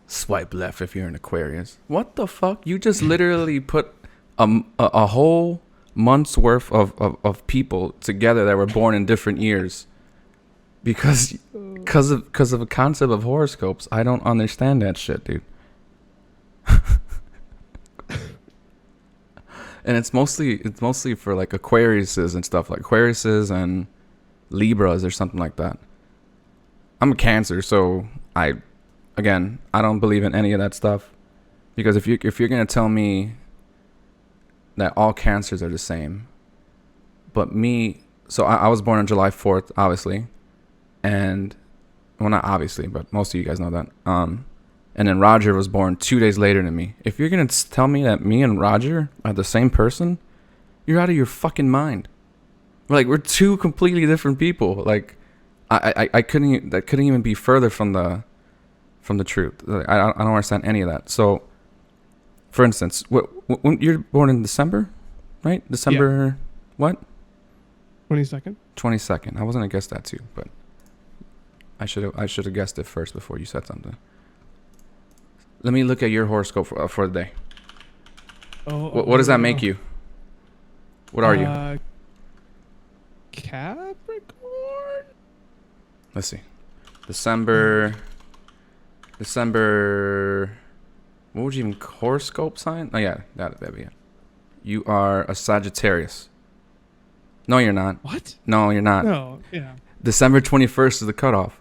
Swipe left if you're an Aquarius. What the fuck? You just literally put a whole month's worth of people together that were born in different years because of a concept of horoscopes. I don't understand that shit, dude. And it's mostly for like Aquariuses and stuff, like Aquariuses and Libras or something like that. I'm a Cancer, so I don't believe in any of that stuff, because if you're gonna tell me that all Cancers are the same, but me, so I was born on July 4th, obviously, and well, not obviously, but most of you guys know that. And then Roger was born 2 days later than me. If you're gonna tell me that me and Roger are the same person, you're out of your fucking mind. We're two completely different people. Like, that couldn't even be further from the truth. I don't understand any of that. So, for instance, when you're born in December, right? December, what? 22nd. 22nd. I was gonna guess that too, but I should have guessed it first before you said something. Let me look at your horoscope for the day. What does that make you? What are you? Capricorn. Let's see. December. What would you even horoscope sign? Oh yeah, that'd be it. You are a Sagittarius. No, you're not. What? No, you're not. No. Yeah. December 21st is the cutoff.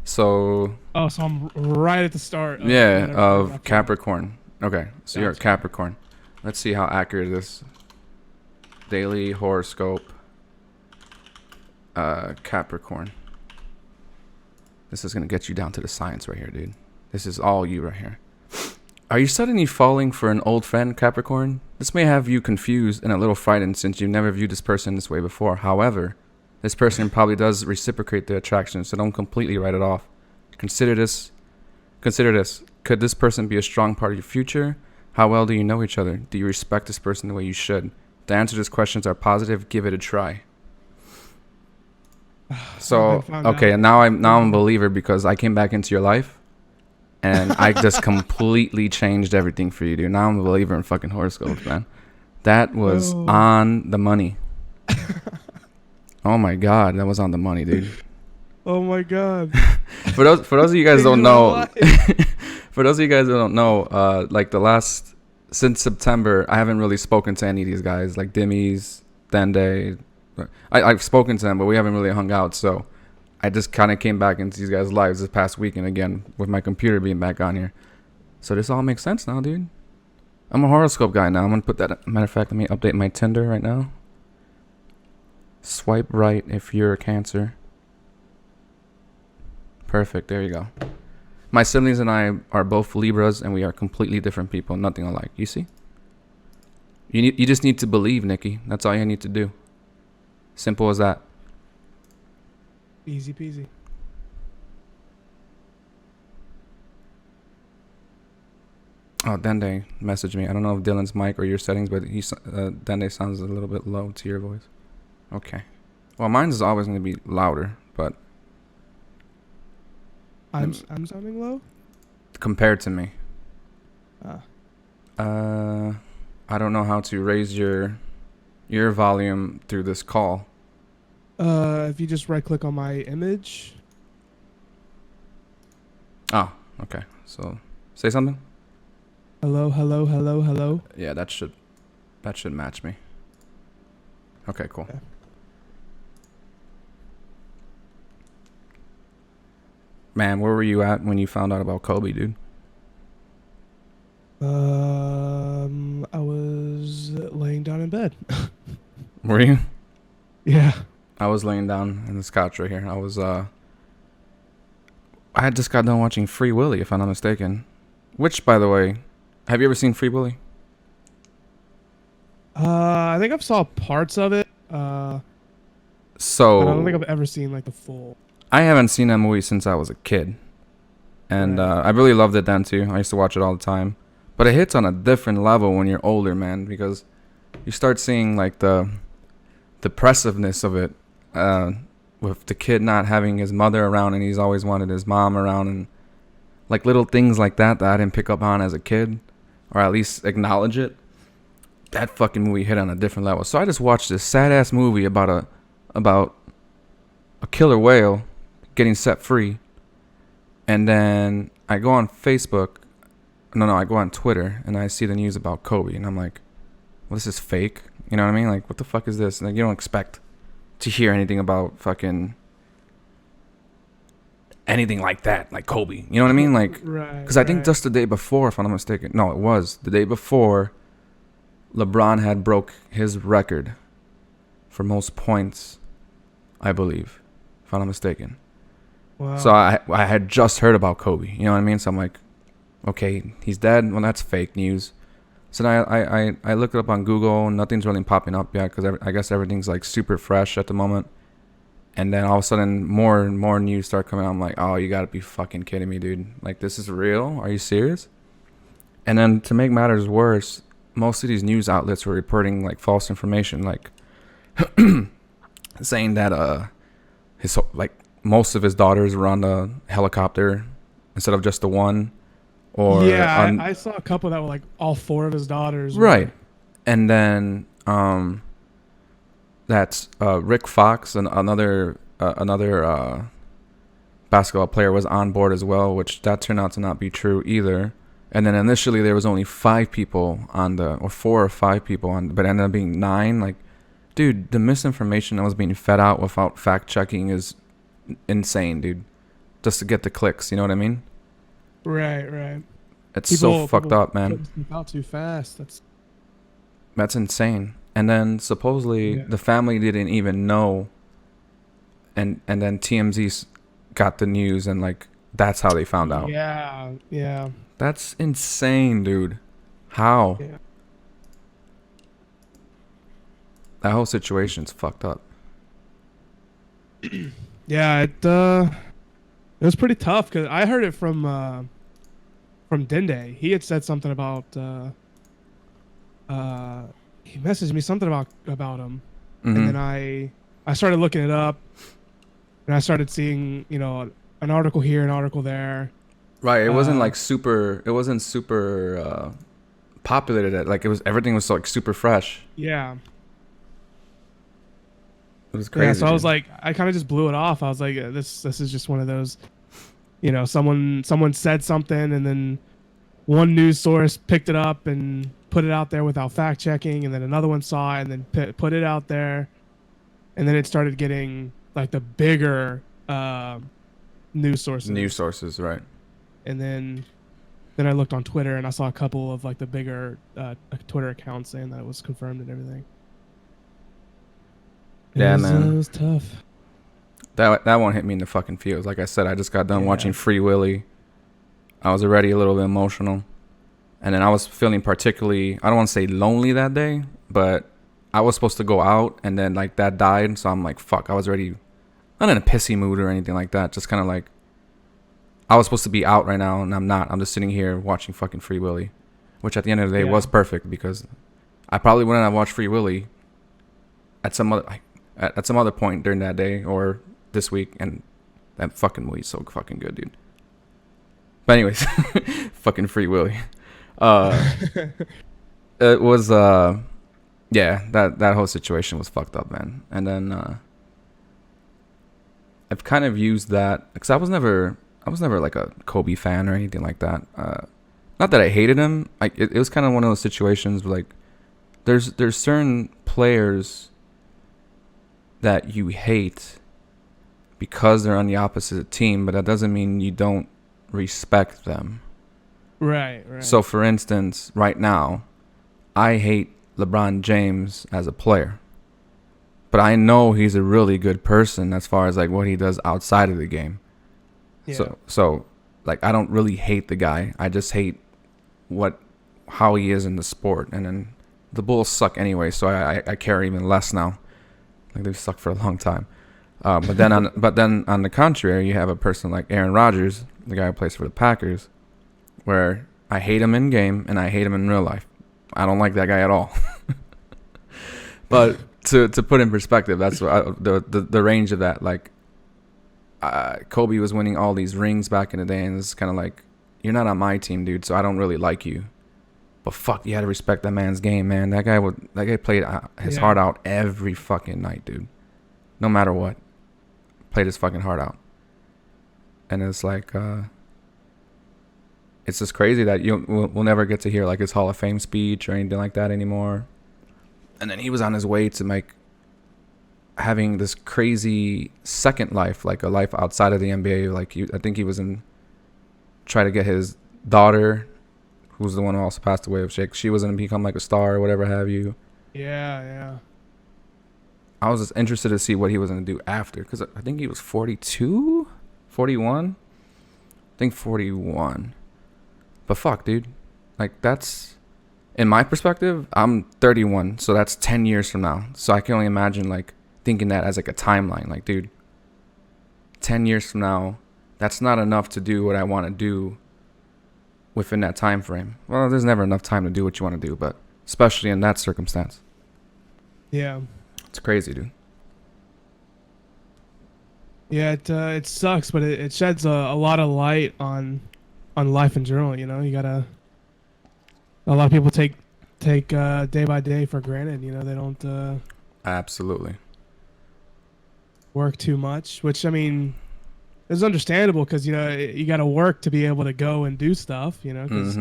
So. Oh, so I'm right at the start. Of Capricorn. Okay, so you're a Gotcha. Capricorn. Let's see how accurate this daily horoscope. Capricorn. This is gonna get you down to the science right here, dude. This is all you right here. Are you suddenly falling for an old friend, Capricorn? This may have you confused and a little frightened since you've never viewed this person this way before. However, this person probably does reciprocate the attraction, so don't completely write it off. Consider this. Could this person be a strong part of your future? How well do you know each other? Do you respect this person the way you should? The answer to these questions are positive. Give it a try. So, okay, and now I'm a believer because I came back into your life and I just completely changed everything for you, dude. Now I'm a believer in fucking horoscopes, man. That was on the money. Oh my god, that was on the money, dude. Oh my god. For those of you guys don't know, like since September, I haven't really spoken to any of these guys, like Dimmies, Dende. I've spoken to them, but we haven't really hung out. So I just kind of came back into these guys' lives this past weekend again with my computer being back on here. So this all makes sense now, dude. I'm a horoscope guy now. I'm gonna put that. Matter of fact, let me update my Tinder right now. Swipe right if you're a Cancer. Perfect. There you go. My siblings and I are both Libras, and we are completely different people, nothing alike. You see? You just need to believe, Nikki. That's all you need to do. Simple as that. Easy peasy. Oh, Dende messaged me. I don't know if Dylan's mic or your settings, but Dende sounds a little bit low to your voice. Okay. Well, mine is always going to be louder, but I'm sounding low. compared to me. I don't know how to raise your volume through this call. If you just right click on my image. Oh, okay. So, say something. Hello. Yeah, that should match me. Okay, cool. Yeah. Man, where were you at when you found out about Kobe, dude? I was laying down in bed. Were you? Yeah. I was laying down in this couch right here. I had just got done watching Free Willy, if I'm not mistaken. Which, by the way, have you ever seen Free Willy? I think I've saw parts of it. But I don't think So I've ever seen like the full. I haven't seen that movie since I was a kid, and Right. I really loved it then too. I used to watch it all the time. But it hits on a different level when you're older, man, because you start seeing like the depressiveness of it, with the kid not having his mother around, and he's always wanted his mom around, and like little things like that I didn't pick up on as a kid, or at least acknowledge it. That fucking movie hit on a different level. So I just watched this sad ass movie about a killer whale getting set free, and then I go on Facebook. No, I go on Twitter and I see the news about Kobe, and I'm like, well, this is fake. You know what I mean? Like, what the fuck is this? Like, you don't expect to hear anything about fucking anything like that, like Kobe. You know what I mean? Like, Right. because I think right. just the day before, if I'm not mistaken, no, it was the day before, LeBron had broke his record for most points, I believe, if I'm not mistaken. Wow. So I had just heard about Kobe. You know what I mean? So I'm like, okay, he's dead. Well, that's fake news. So then I looked it up on Google. Nothing's really popping up yet because I guess everything's like super fresh at the moment. And then all of a sudden, more and more news start coming out. I'm like, oh, you gotta be fucking kidding me, dude. Like, this is real? Are you serious? And then to make matters worse, most of these news outlets were reporting like false information, like saying that his like most of his daughters were on the helicopter instead of just the one. Or yeah, I saw a couple that were like all four of his daughters. right. And then that's Rick Fox, and another basketball player, was on board as well, which that turned out to not be true either. And then initially there was only 5 people on or 4 or 5 people on, but it ended up being 9. Like, dude, the misinformation that was being fed out without fact checking is insane, dude. Just to get the clicks, you know what I mean? Right. It's so fucked up, man. Out too fast. That's insane. And then supposedly the family didn't even know, and then TMZ got the news, and like that's how they found out. Yeah. That's insane, dude. How? Yeah. That whole situation's fucked up. Yeah, it was pretty tough because I heard it from Dende. He had said something about he messaged me something about him, Mm-hmm. and then I started looking it up, and I started seeing an article here, an article there. Right. It wasn't like super. It wasn't super populated. Like everything was like super fresh. Yeah. It was crazy. Yeah, so I was dude. like, I kind of just blew it off. I was like, this is just one of those, someone said something, and then one news source picked it up and put it out there without fact checking, and then another one saw it and then put it out there, and then it started getting like the bigger news sources. News sources, right? And then I looked on Twitter and I saw a couple of like the bigger Twitter accounts saying that it was confirmed and everything. Man. It was tough. That won't hit me in the fucking feels. Like I said, I just got done Yeah. watching Free Willy. I was already a little bit emotional, and then I was feeling particularly, I don't want to say lonely that day, but I was supposed to go out, and then like that died, so I'm like, fuck. I was already not in a pissy mood or anything like that. Just kind of like I was supposed to be out right now, and I'm not. I'm just sitting here watching fucking Free Willy, which at the end of the day was perfect, because I probably wouldn't have watched Free Willy at some other point during that day or this week, and that fucking movie's so fucking good, dude. But anyways, fucking Free Willy. It was that whole situation was fucked up, man. And then I've kind of used that because I was never like a Kobe fan or anything like that. Not that I hated him. Like it was kind of one of those situations where, like, there's certain players that you hate because they're on the opposite team, but that doesn't mean you don't respect them. Right. So, for instance, right now, I hate LeBron James as a player, but I know he's a really good person as far as like what he does outside of the game. Yeah. So like I don't really hate the guy. I just hate how he is in the sport. And then the Bulls suck anyway, so I care even less now. Like they've sucked for a long time. But then on the contrary, you have a person like Aaron Rodgers, the guy who plays for the Packers, where I hate him in game and I hate him in real life. I don't like that guy at all. But to put in perspective, that's what the range of that. Like Kobe was winning all these rings back in the day, and it's kind of like, you're not on my team, dude, so I don't really like you. But fuck, you had to respect that man's game, man. That guy played his heart out every fucking night, dude. No matter what, played his fucking heart out. And it's like, it's just crazy that we'll never get to hear like his Hall of Fame speech or anything like that anymore. And then he was on his way to like having this crazy second life, like a life outside of the NBA. Like I think he was try to get his daughter, who's the one who also passed away of Shake. She was going to become like a star or whatever have you. Yeah. I was just interested to see what he was going to do after, because I think he was 42, 41. I think 41. But fuck, dude. Like that's, in my perspective, I'm 31, so that's 10 years from now. So I can only imagine like thinking that as like a timeline. Like, dude, 10 years from now, that's not enough to do what I want to do within that time frame. Well, there's never enough time to do what you want to do, but especially in that circumstance. Yeah. It's crazy, dude. Yeah, it sucks, but it sheds a lot of light on life in general. You know, a lot of people take day by day for granted. You know, they don't Absolutely work too much, which I mean is understandable, because you know you got to work to be able to go and do stuff. You know, 'cause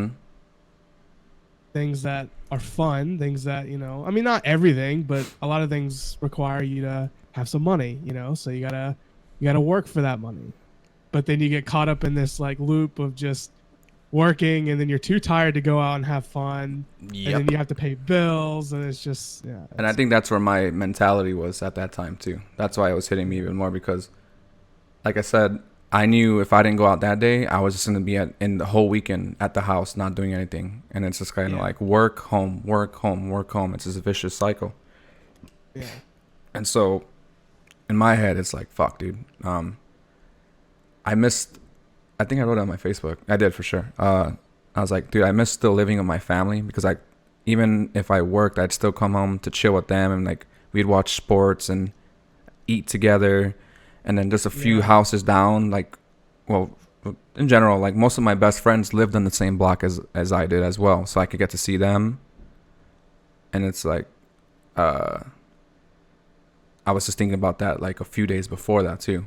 things that are fun, things that, you know, I mean, not everything, but a lot of things require you to have some money. You know, so you gotta work for that money. But then you get caught up in this like loop of just working, and then you're too tired to go out and have fun. Yep. And then you have to pay bills, and it's just and I think that's where my mentality was at that time too. That's why it was hitting me even more, because like I said, I knew if I didn't go out that day, I was just going to be in the whole weekend at the house not doing anything. And it's just kind of like work, home, work, home, work, home. It's just a vicious cycle. Yeah. And so in my head, it's like, fuck, dude. I think I wrote it on my Facebook. I did for sure. I was like, dude, I miss still living with my family, because even if I worked, I'd still come home to chill with them, and like we'd watch sports and eat together. And then just a few houses down, like, well, in general, like most of my best friends lived on the same block as I did as well, so I could get to see them. And it's like, I was just thinking about that like a few days before that too.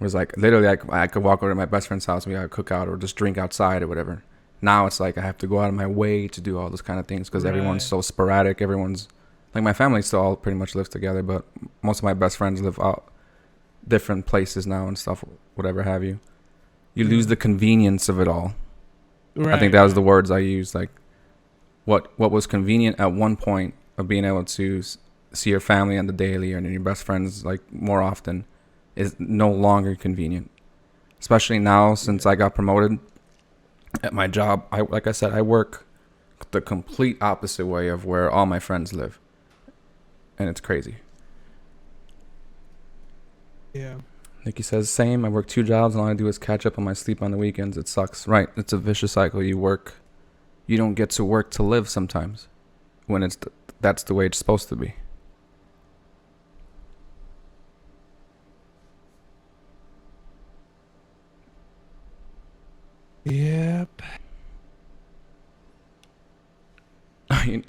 It was like literally I could walk over to my best friend's house and we had a cookout or just drink outside or whatever. Now it's like I have to go out of my way to do all those kind of things, because everyone's so sporadic. Everyone's like, my family still all pretty much lives together, but most of my best friends live out different places now and stuff, whatever have you. You lose the convenience of it all. I think that was the words I used. Like what was convenient at one point of being able to see your family on the daily and your best friends like more often is no longer convenient. Especially now, since I got promoted at my job. Like I said, I work the complete opposite way of where all my friends live. And it's crazy. Yeah. Nikki says, same. I work 2 jobs, and all I do is catch up on my sleep on the weekends. It sucks. Right. It's a vicious cycle. You work. You don't get to work to live sometimes, when that's the way it's supposed to be. Yep. I mean,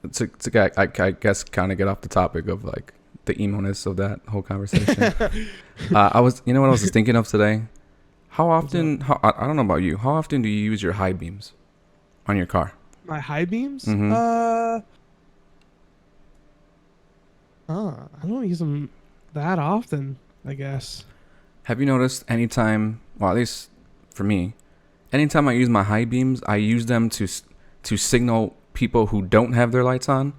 I guess kind of get off the topic of like the emo-ness of that whole conversation. You know what I was just thinking of today? How often, I don't know about you, how often do you use your high beams on your car? My high beams? Mm-hmm. I don't use them that often, I guess. Have you noticed anytime, well, at least for me, anytime I use my high beams, I use them to signal people who don't have their lights on.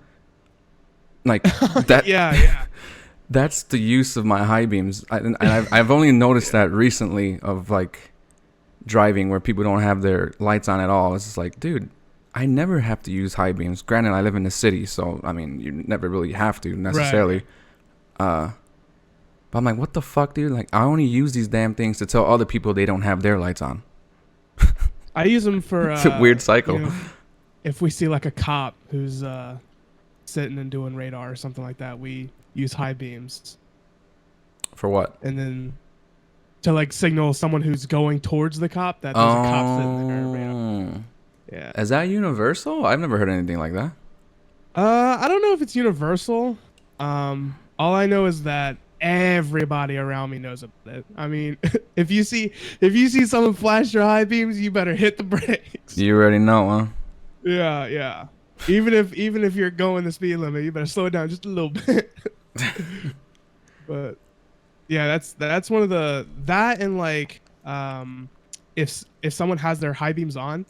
Like that. Yeah. That's the use of my high beams. And I've only noticed that recently of like driving where people don't have their lights on at all. It's just like, dude, I never have to use high beams. Granted, I live in the city, so I mean, you never really have to necessarily. Right. But I'm like, what the fuck, dude? Like, I only use these damn things to tell other people they don't have their lights on. I use them for. It's a weird cycle. You know, if we see like a cop who's sitting and doing radar or something like that, we use high beams. For what? And then to like signal someone who's going towards the cop that there's a cop sitting there. Radar. Yeah. Is that universal? I've never heard anything like that. I don't know if it's universal. All I know is that everybody around me knows about it. I mean, if you see someone flash your high beams, you better hit the brakes. You already know, huh? Yeah. Even if you're going the speed limit, you better slow it down just a little bit. But yeah, that's one of that and like if someone has their high beams on,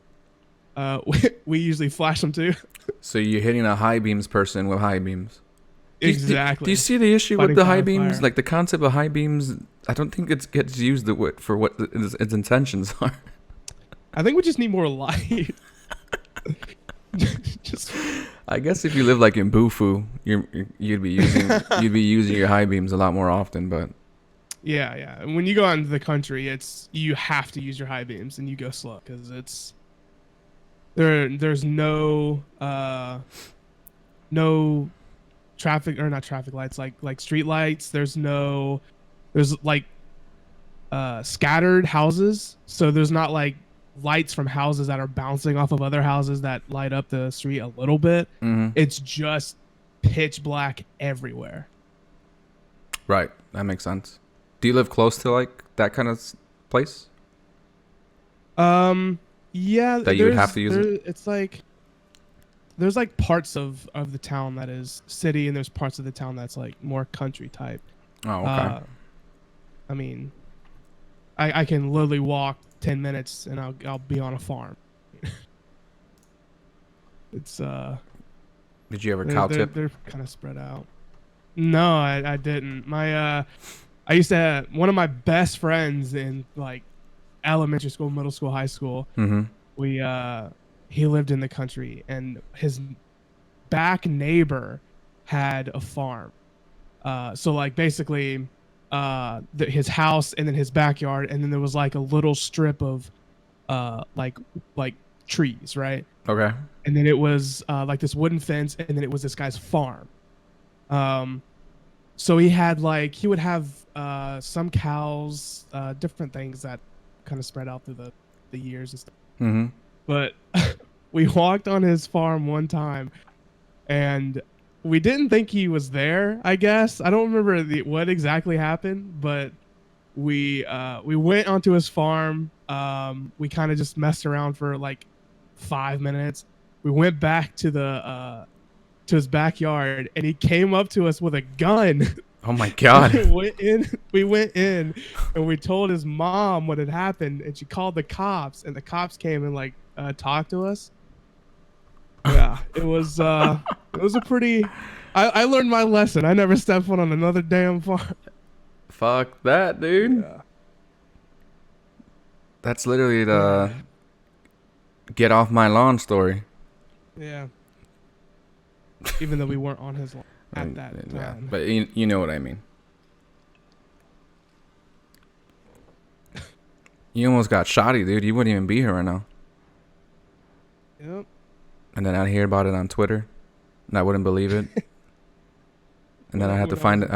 we usually flash them too. So you're hitting a high beams person with high beams. Exactly. Do you see the issue with the high beams? Fire. Like the concept of high beams, I don't think it gets used for what its intentions are. I think we just need more light. I guess if you live like in Bufu, you'd be using your high beams a lot more often, but yeah. When you go out into the country, you have to use your high beams and you go slow because it's there's no traffic or not traffic lights like street lights. There's like scattered houses, so there's not like lights from houses that are bouncing off of other houses that light up the street a little bit. Mm-hmm. It's just pitch black everywhere. Right, that makes sense. Do you live close to like that kind of place? Yeah, that you would have to use it. It's like there's like parts of the town that is city, and there's parts of the town that's like more country type. Oh, okay. I mean, I can literally walk 10 minutes and I'll be on a farm. It's Did you ever cow tip? They're kind of spread out. No, I didn't. I used to have one of my best friends in like elementary school, middle school, high school. Mm-hmm. He lived in the country, and his back neighbor had a farm. So like basically his house and then his backyard, and then there was like a little strip of like trees, right? Okay. And then it was like this wooden fence, and then it was this guy's farm. So he would have some cows, different things that kind of spread out through the years and stuff. Mm-hmm. But we walked on his farm one time, and we didn't think he was there, I guess. I don't remember what exactly happened, but we went onto his farm. We kind of just messed around for like 5 minutes. We went back to his backyard, and he came up to us with a gun. Oh my God. We went in and we told his mom what had happened, and she called the cops, and the cops came and like talked to us. Yeah, it was a pretty I learned my lesson. I never step foot on another damn farm. Fuck that, dude. Yeah. That's literally the get off my lawn story. Yeah. Even though we weren't on his lawn at that time. Yeah, but you know what I mean. You almost got shotty, dude. You wouldn't even be here right now. Yep. And then I'd hear about it on Twitter, and I wouldn't believe it. And then I'd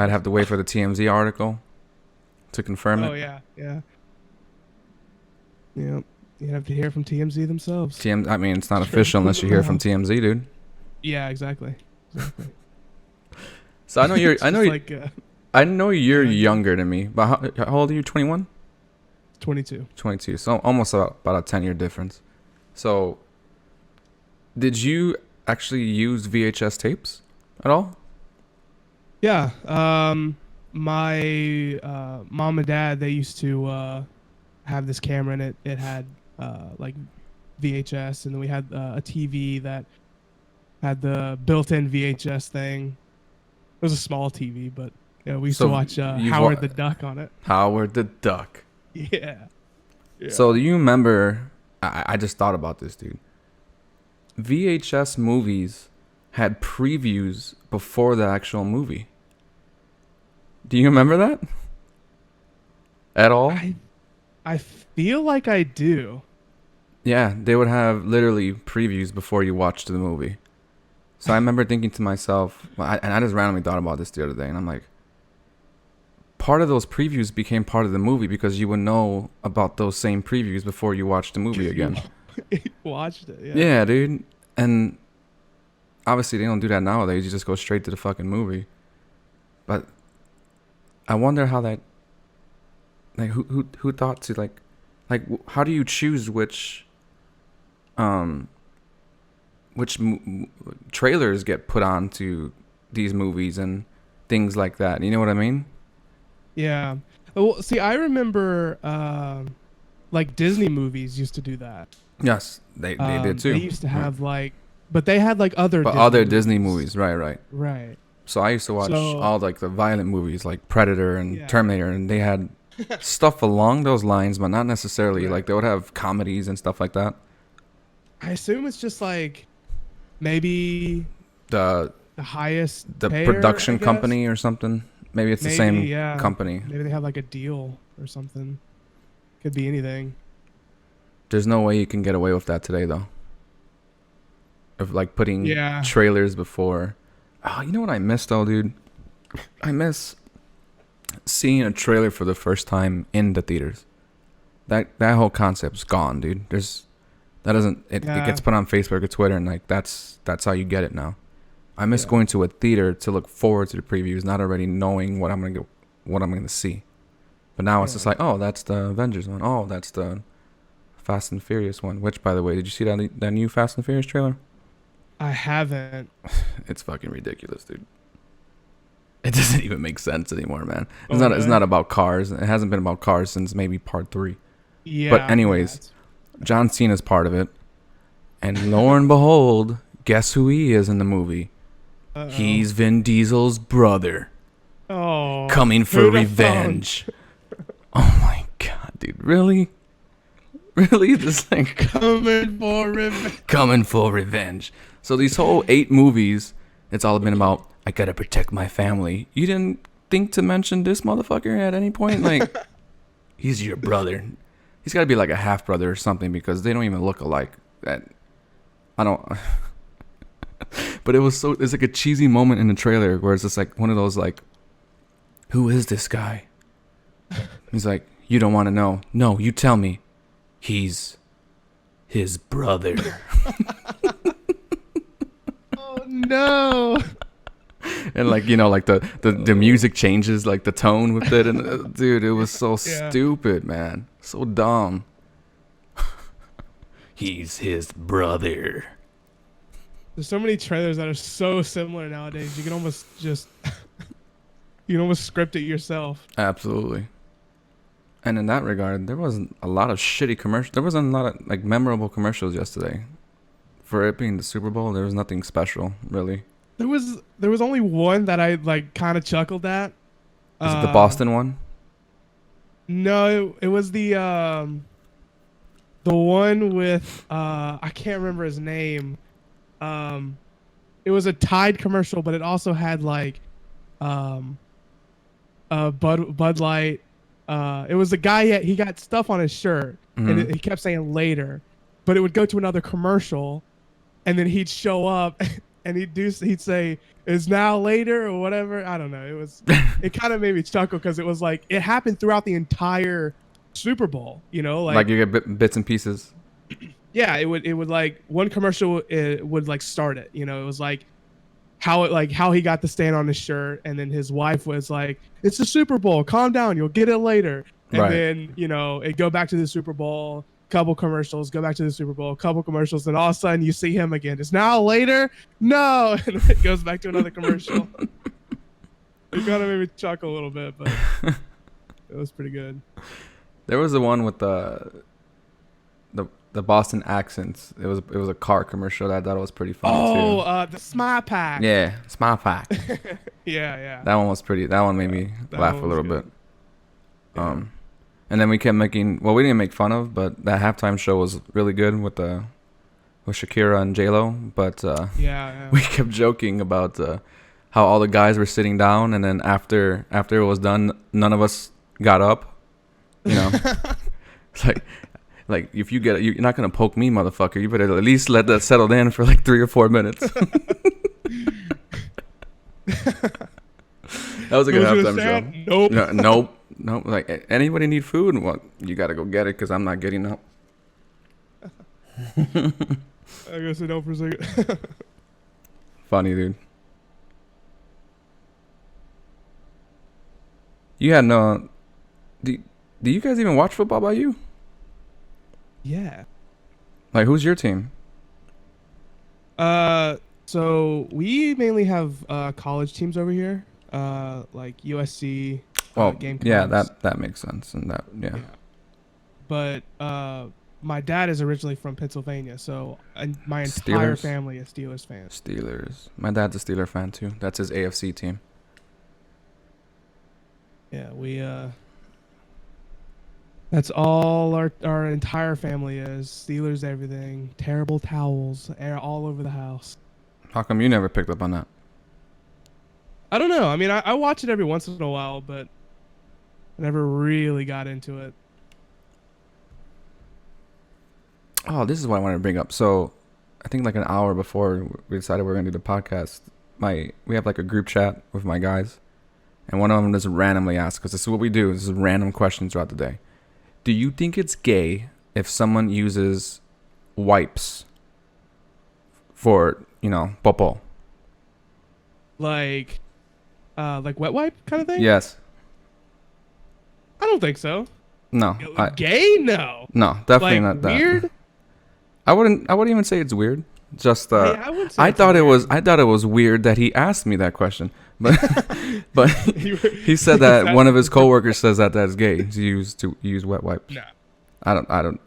have to wait for the TMZ article to confirm it. Oh yeah. Yep. You have to hear from TMZ themselves. I mean, it's not official unless you hear from TMZ, dude. Yeah, exactly. So I know you're younger than me, but how old are you? 21? 22. 22. So almost about a 10-year difference. So did you actually use VHS tapes at all? Yeah. My mom and dad, they used to have this camera, and it had like VHS, and then we had a TV that had the built-in VHS thing. It was a small TV, but yeah, we used to So watch you've Howard the Duck on it. Howard the Duck. Yeah. So Yeah. do you remember? I just thought about this, dude. VHS movies had previews before the actual movie. Do you remember that at all? I feel like I do. Yeah, they would have literally previews before you watched the movie. So I remember thinking to myself, and I just randomly thought about this the other day, and I'm like, part of those previews became part of the movie because you would know about those same previews before you watched the movie again. Watched it. Yeah. Yeah, dude. And obviously they don't do that nowadays. You just go straight to the fucking movie. But I wonder how that, like, who thought to how do you choose which trailers get put onto these movies and things like that? You know what I mean? Yeah. Well, see, I remember like Disney movies used to do that. Yes, they did too. They used to have but they had like other but Disney other movies. Disney movies, right. Right. So I used to watch So all like the violent movies like Predator and yeah. Terminator, and they had stuff along those lines, but not necessarily. Right. Like they would have comedies and stuff like that. I assume it's just like maybe The the highest the payer, production I guess? company or something. Maybe it's the Maybe, same yeah. company. Maybe they have like a deal or something. Could be anything. There's no way you can get away with that today, though. Of like putting Yeah. trailers before. Oh, you know what I miss though, dude? I miss seeing a trailer for the first time in the theaters. That whole concept's gone, dude. It Yeah. gets put on Facebook or Twitter, and like that's how you get it now. I miss Yeah. going to a theater to look forward to the previews, not already knowing what I'm gonna see. But now it's Yeah. just like, oh, that's the Avengers one. Oh, that's the Fast and Furious one. Which, by the way, did you see that new Fast and Furious trailer? I haven't. It's fucking ridiculous, dude. It doesn't even make sense anymore, man. Oh, It's really? not about cars. It hasn't been about cars since maybe part 3. Yeah. But anyways, John Cena's part of it. And lo and behold, guess who he is in the movie? Uh-oh. He's Vin Diesel's brother. Oh, Coming for who'da revenge. Oh my god, dude. Really? Really? This thing coming for revenge. coming for revenge. So these whole 8 movies, it's all been about, I gotta protect my family. You didn't think to mention this motherfucker at any point? Like, he's your brother. He's gotta be like a half brother or something because they don't even look alike. I don't. But it's like a cheesy moment in the trailer where it's just like one of those like, who is this guy? He's like, you don't want to know. No, you tell me. He's his brother. Oh no. And like, you know, like the music changes, like the tone with it, and dude, it was so Yeah. stupid, man, so dumb. He's his brother. There's so many trailers that are so similar nowadays. You can almost just you can almost script it yourself. Absolutely. And in that regard, there wasn't a lot of shitty commercials. There wasn't a lot of like memorable commercials yesterday. For it being the Super Bowl, there was nothing special, really. There was only one that I like kind of chuckled at. Is it the Boston one? No, it was the one with I can't remember his name. It was a Tide commercial, but it also had like Bud Light. It was the guy he got stuff on his shirt, and he kept saying later, but it would go to another commercial, and then he'd show up, and he'd say is now later or whatever. I don't know. It kind of made me chuckle because it was like it happened throughout the entire Super Bowl. You know, Like you get bits and pieces. yeah, it would like one commercial it would like start it. You know, it was like how he got the stain on his shirt, and then his wife was like, "It's the Super Bowl. Calm down. You'll get it later." And Right. then it go back to the Super Bowl. Couple commercials. Go back to the Super Bowl. Couple commercials, and all of a sudden you see him again. It's now later. No, and it goes back to another commercial. It kind of made me chuckle a little bit, but it was pretty good. There was the one with the Boston accents. It was a car commercial that I thought was pretty funny too. The Smile Pack. Yeah, Smile Pack. Yeah. That one was pretty. That one made me laugh a little bit. Yeah. And then we kept making. Well, we didn't make fun of, but that halftime show was really good with Shakira and J Lo. But Yeah. we kept joking about how all the guys were sitting down, and then after it was done, none of us got up. You know, it's like if you're not gonna poke me, motherfucker. You better at least let that settle in for like 3 or 4 minutes. That was a good halftime show. Nope. Nope. Like, anybody need food? Well, you gotta go get it because I'm not getting up. I guess I know for a second. Funny, dude. You had no. Do you guys even watch football by you? Yeah. Like, who's your team? So we mainly have college teams over here. Like USC. Gamecocks. Yeah, that makes sense, and yeah. But my dad is originally from Pennsylvania, so my entire Steelers? family is Steelers fans. Steelers. My dad's a Steeler fan too. That's his AFC team. Yeah, we that's all our entire family is. Steelers everything. Terrible towels all over the house. How come you never picked up on that? I don't know. I mean, I watch it every once in a while, but I never really got into it. Oh, this is what I wanted to bring up. So, I think like an hour before we decided we were gonna do the podcast, we have like a group chat with my guys, and one of them just randomly asked, because this is what we do. This is random questions throughout the day. Do you think it's gay if someone uses wipes for, popo? Like wet wipe kind of thing? Yes. I don't think so. No. Gay? No. No, definitely not that. Weird? I wouldn't even say it's weird. Just I wouldn't say I it's thought it weird. was weird that he asked me that question. But but he said that That- one of his coworkers says that is gay to use wet wipes. No. I don't. I don't.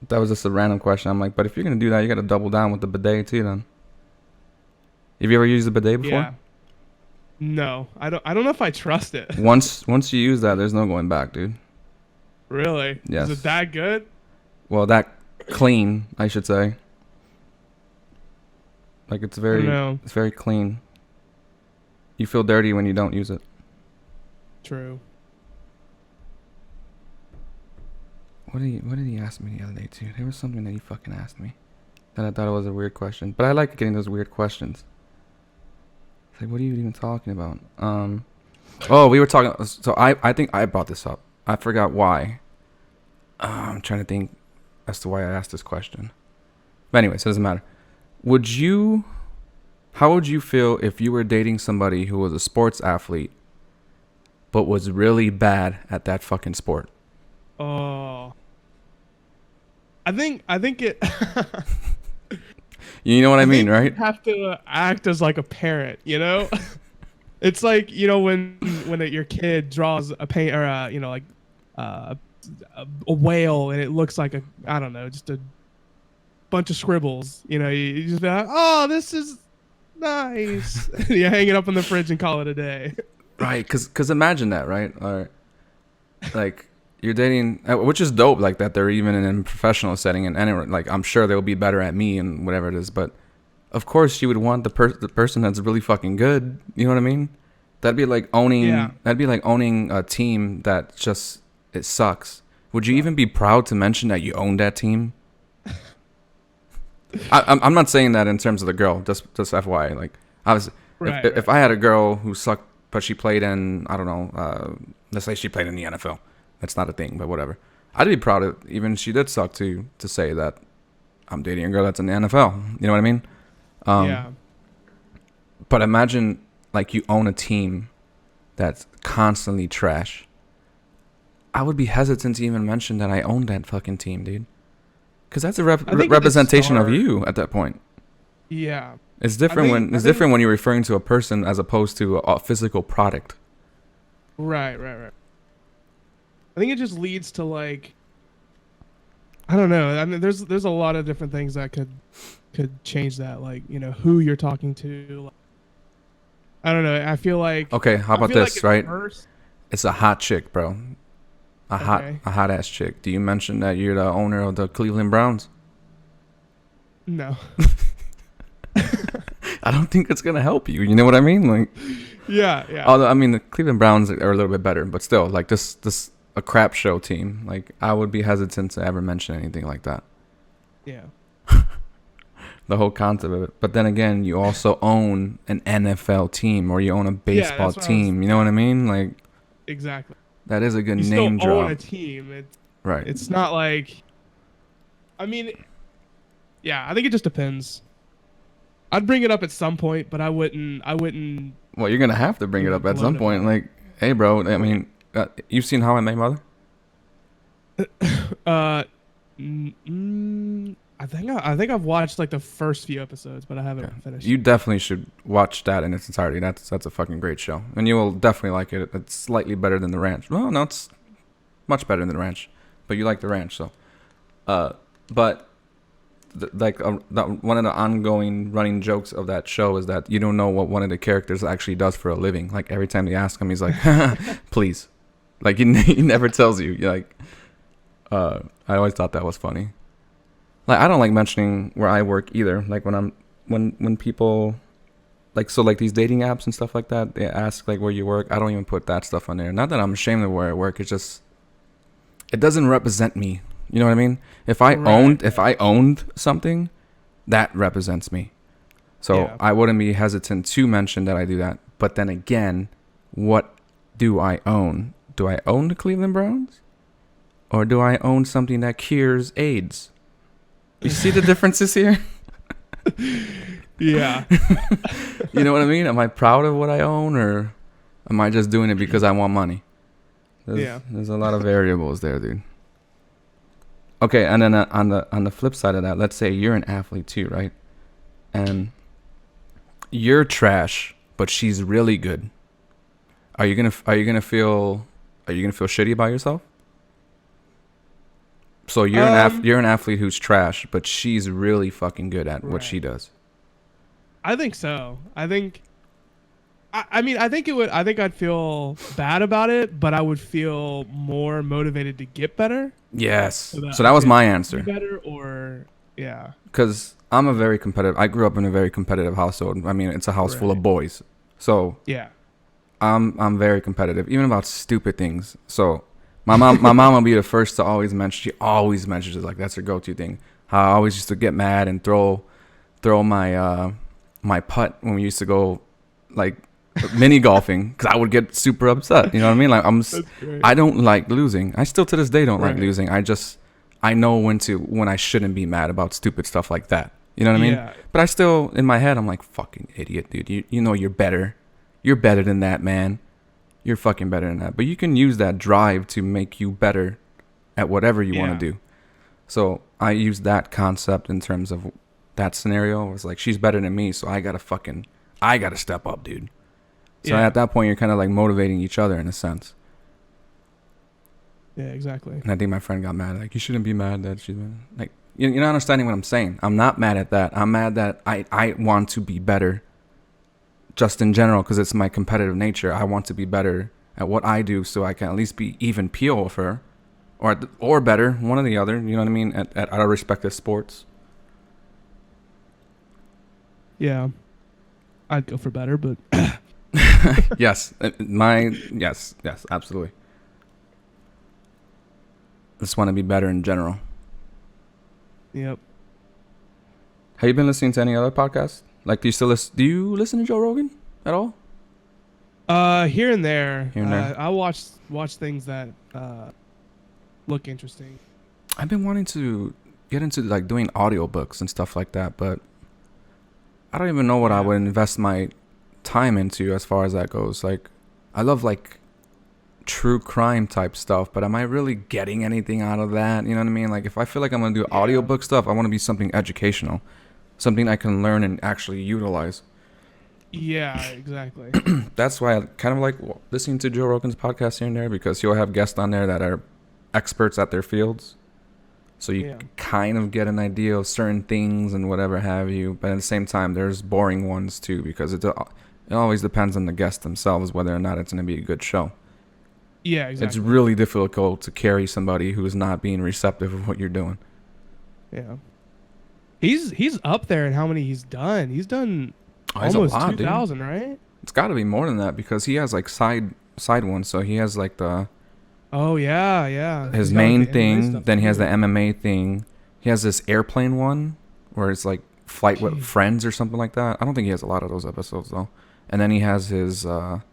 That was just a random question. I'm like, but if you're gonna do that, you gotta double down with the bidet too. Then, have you ever used the bidet before? Yeah. No, I don't know if I trust it. Once you use that, there's no going back, dude. Really? Yes. Is it that good? Well, that clean, I should say. Like it's very clean. You feel dirty when you don't use it. True. What did he ask me the other day too? There was something that he fucking asked me that I thought it was a weird question. But I like getting those weird questions. It's like, what are you even talking about? We were talking. So I think I brought this up. I forgot why. I'm trying to think as to why I asked this question. But anyways, it doesn't matter. How would you feel if you were dating somebody who was a sports athlete but was really bad at that fucking sport? Oh. I think it. You know what I mean, think right? You have to act as like a parent, you know. It's like when your kid draws a paint or a whale and it looks like just a bunch of scribbles. You just be like, oh, this is nice. You hang it up in the fridge and call it a day. Right, cause imagine that, right? Or like you're dating, which is dope, like that they're even in a professional setting, and like I'm sure they'll be better at me and whatever it is, but of course you would want the person that's really fucking good. You know what I mean? That'd be like owning. Yeah. That'd be like owning a team that just it sucks. Would you even be proud to mention that you own that team? I'm not saying that in terms of the girl, just FYI. Like obviously, if I had a girl who sucked, but she played in let's say she played in the NFL. That's not a thing, but whatever. I'd be proud of even she did suck to say that I'm dating a girl that's in the NFL. You know what I mean? Yeah. But imagine like you own a team that's constantly trash. I would be hesitant to even mention that I own that fucking team, dude. Because that's a representation of you at that point. Yeah. It's different different when you're referring to a person as opposed to a physical product. Right. I think it just leads to like, I don't know. I mean, there's a lot of different things that could change that. Like, you know, who you're talking to. I don't know. I feel like. Okay, how about this? Like right, first, it's a hot chick, bro. A hot ass chick. Do you mention that you're the owner of the Cleveland Browns? No. I don't think it's gonna help you. You know what I mean? Like, yeah. Although I mean, the Cleveland Browns are a little bit better, but still, like this a crap show team. Like, I would be hesitant to ever mention anything like that. Yeah. The whole concept of it. But then again, you also own an NFL team, or you own a baseball team. You know what I mean? Like, exactly. That is a good you name still drop. own a team. Right. It's not like. I mean, yeah. I think it just depends. I'd bring it up at some point, but I wouldn't. Well, you're gonna have to bring it up at some point. Like, hey, bro. I mean, you've seen How I Met Mother? I think I've watched like the first few episodes, but I haven't finished. You definitely should watch that in its entirety. That's a fucking great show, and you will definitely like it. It's slightly better than The Ranch. Well, no, it's much better than The Ranch, but you like The Ranch, so. But one of the ongoing running jokes of that show is that you don't know what one of the characters actually does for a living. Like, every time they ask him, he's like, please. Like, he never tells you. You're like, I always thought that was funny. Like, I don't like mentioning where I work either. Like, when people, like, so like these dating apps and stuff like that, they ask like where you work. I don't even put that stuff on there. Not that I'm ashamed of where I work. It's just, it doesn't represent me. You know what I mean? If I owned something, that represents me. So I wouldn't be hesitant to mention that I do that. But then again, what do I own? Do I own the Cleveland Browns? Or do I own something that cures AIDS? You see the differences here? Yeah. You know what I mean? Am I proud of what I own, or am I just doing it because I want money? There's a lot of variables there, dude. Okay, and then on the flip side of that, let's say you're an athlete too, right? And you're trash, but she's really good. Are you gonna feel shitty about yourself? So you're an athlete who's trash, but she's really fucking good at what she does. I think so. I think I'd feel bad about it, but I would feel more motivated to get better. Yes. So that was my answer. Better, or yeah. Because I'm a very competitive. I grew up in a very competitive household. I mean, it's a house full of boys. So yeah, I'm very competitive, even about stupid things. So my mom will be the first to always mention. She always mentions it, like that's her go-to thing. How I always used to get mad and throw my my putt when we used to go like mini golfing, because I would get super upset. You know what I mean? Like I don't like losing. I still to this day don't like losing. I know when I shouldn't be mad about stupid stuff like that. You know what I mean? But I still, in my head, I'm like, fucking idiot, dude. You know you're better. You're better than that, man. You're fucking better than that. But you can use that drive to make you better at whatever you want to do. So I use that concept in terms of that scenario. It was like, she's better than me, so I gotta step up, dude. So at that point, you're kind of like motivating each other in a sense. Yeah, exactly. And I think my friend got mad. Like, you shouldn't be mad that she's been like, you're not understanding what I'm saying. I'm not mad at that. I'm mad that I want to be better just in general, because it's my competitive nature. I want to be better at what I do, so I can at least be even peel with her, or better, one or the other. You know what I mean? At our respective sports. Yeah, I'd go for better, but yes, yes, absolutely. Just want to be better in general. Yep. Have you been listening to any other podcasts? Like, do you listen to Joe Rogan at all? Here and there. Here and there. I watch things that look interesting. I've been wanting to get into like doing audiobooks and stuff like that, but I don't even know what I would invest my time into as far as that goes. Like, I love like true crime type stuff, but am I really getting anything out of that? You know what I mean? Like, if I feel like I'm gonna do audiobook stuff, I want to be something educational. something I can learn and actually utilize. Yeah, exactly. That's why I kind of like listening to Joe Rogan's podcast here and there, because he'll have guests on there that are experts at their fields. So you kind of get an idea of certain things and whatever have you. But at the same time, there's boring ones too, because it always depends on the guests themselves whether or not it's going to be a good show. Yeah, exactly. It's really difficult to carry somebody who's not being receptive of what you're doing. Yeah. He's up there in how many he's done. He's done He's almost a lot, 2,000, dude. right? It's got to be more than that, because he has like side ones. So he has like the Oh yeah. his He's got, like, main the MMA thing, stuff then he has too. the MMA thing. He has this airplane one where it's like flight with friends or something like that. I don't think he has a lot of those episodes though. And then he has his what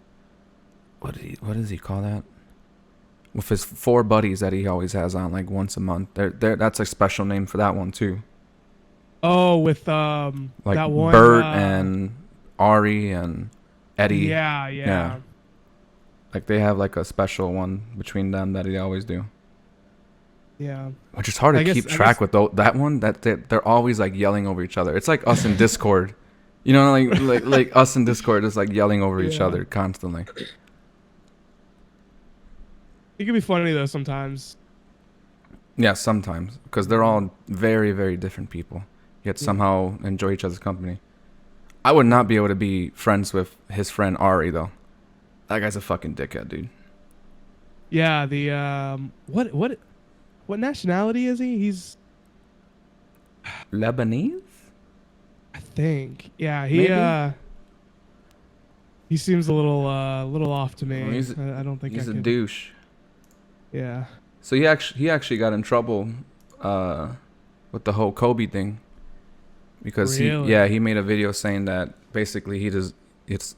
does he call that? With his 4 buddies that he always has on like once a month. That's a special name for that one too. Oh, with Like that one Bert and Ari and Eddie. Yeah. Like they have like a special one between them that he always do. Yeah. Which is hard to keep track with that one. That they're always like yelling over each other. It's like us in Discord. You know, like us in Discord is like yelling over each other constantly. It can be funny though sometimes. Yeah, sometimes, because they're all very, very different people, yet somehow enjoy each other's company. I would not be able to be friends with his friend Ari though. That guy's a fucking dickhead, dude. Yeah, the what nationality is he? He's Lebanese? I think. Yeah, Maybe? he seems a little off to me. Well, I don't think he's I a could. douche. Yeah. So he actually got in trouble with the whole Kobe thing, because he made a video saying that basically it's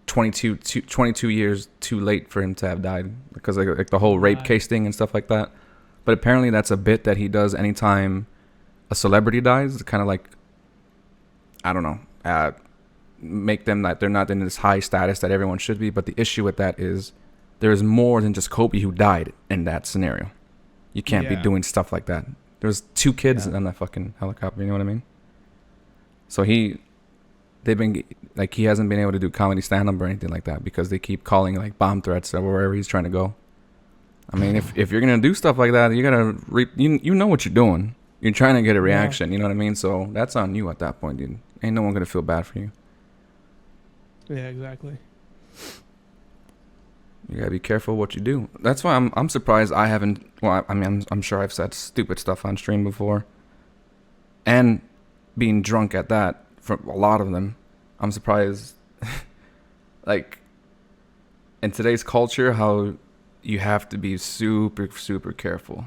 22 years too late for him to have died, because like the whole rape case thing and stuff like that. But apparently that's a bit that he does anytime a celebrity dies, to kind of like, I don't know, make them that they're not in this high status that everyone should be. But the issue with that is there is more than just Kobe who died in that scenario. You can't be doing stuff like that. There's 2 kids on that fucking helicopter, you know what I mean? So he hasn't been able to do comedy stand-up or anything like that, because they keep calling like bomb threats or wherever he's trying to go. I mean, if you're gonna do stuff like that, you gotta you know what you're doing. You're trying to get a reaction, you know what I mean? So that's on you at that point, dude. Ain't no one gonna feel bad for you. Yeah, exactly. You gotta be careful what you do. That's why I'm surprised I haven't. Well, I mean, I'm sure I've said stupid stuff on stream before, and being drunk at that for a lot of them. I'm surprised, like, in today's culture, how you have to be super, super careful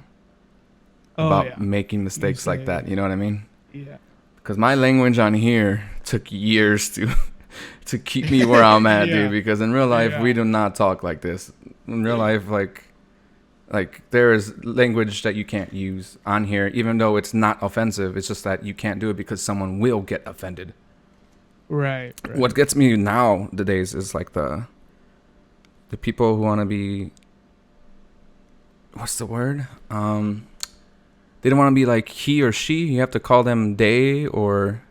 about making mistakes like that. You know what I mean? Yeah. Because my language on here took years to keep me where I'm at, dude. Because in real life, we do not talk like this. In real life, like there is language that you can't use on here, even though it's not offensive. It's just that you can't do it because someone will get offended. Right. What gets me nowadays is like the people who want to be, what's the word? They don't want to be like he or she. You have to call them they, or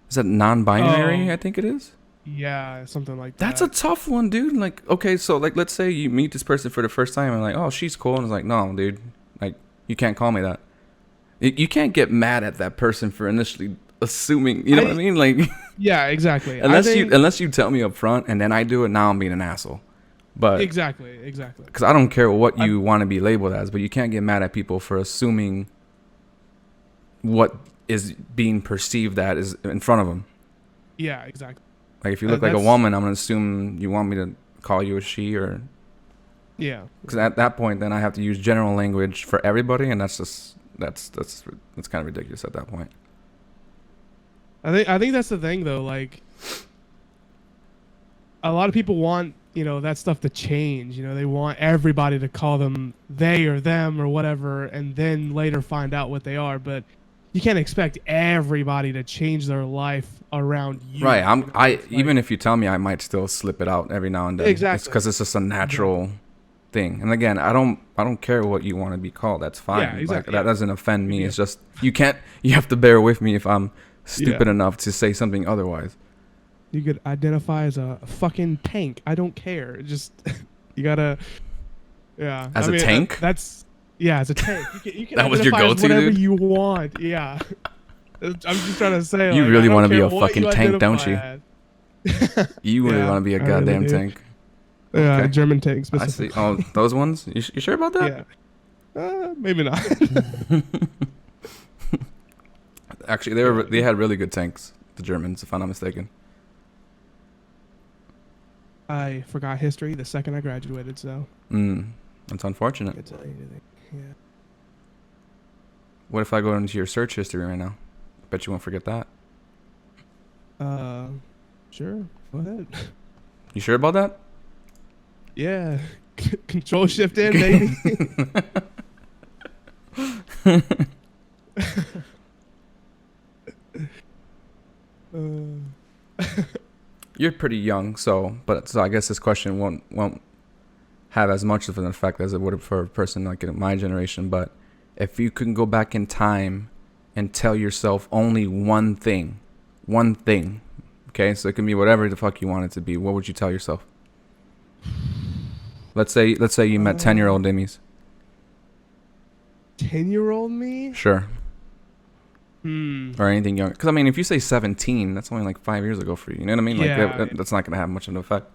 is that non-binary? I think it is. Yeah, something like that. That's a tough one, dude. Like, okay, so like, let's say you meet this person for the first time and like, oh, she's cool, and it's like, no, dude, like, you can't call me that. You can't get mad at that person for initially assuming, you know what I mean? Like, yeah, exactly. unless you tell me up front and then I do it, now I'm being an asshole. But exactly. Because I don't care what you want to be labeled as, but you can't get mad at people for assuming what is being perceived that is in front of them. Yeah, exactly. Like, if you look like a woman, I'm gonna assume you want me to call you a she, or because at that point, then I have to use general language for everybody, and that's kind of ridiculous at that point. I think that's the thing though. Like, a lot of people want that stuff to change. They want everybody to call them they or them or whatever, and then later find out what they are. But you can't expect everybody to change their life around you. Right. Even if you tell me, I might still slip it out every now and then. Exactly. Because it's just a natural thing. And again, I don't care what you want to be called. That's fine. Yeah, exactly. Like, that doesn't offend me. It's just you have to bear with me if I'm stupid enough to say something otherwise. You could identify as a fucking tank. I don't care. Just you gotta. Yeah. As a tank? That's as a tank. You can That was your identify as go-to, whatever dude? you want. Yeah. I'm just trying to say. You like, really I want to don't be care a what fucking you tank, don't you? identify as. You really Yeah, want to be a I really goddamn do. tank. Yeah, Okay. German tank I specifically. see. Oh, those ones? You sure about that? Yeah. Maybe not. Actually, they had really good tanks, the Germans, if I'm not mistaken. I forgot history the second I graduated, so That's I unfortunate. can't tell you anything. Yeah. What if I go into your search history right now? Bet you won't forget that. Sure. Go ahead. You sure about that? Yeah. Control shift in, baby. You're pretty young, so I guess this question won't have as much of an effect as it would for a person like in my generation. But if you could go back in time and tell yourself only one thing, okay, so it can be whatever the fuck you want it to be, what would you tell yourself? Let's say you met 10-year-old Dimmies. 10-year-old me? Sure. Or anything younger. Because, I mean, if you say 17, that's only like 5 years ago for you. You know what I mean? Like, Yeah. that's not going to have much of an effect.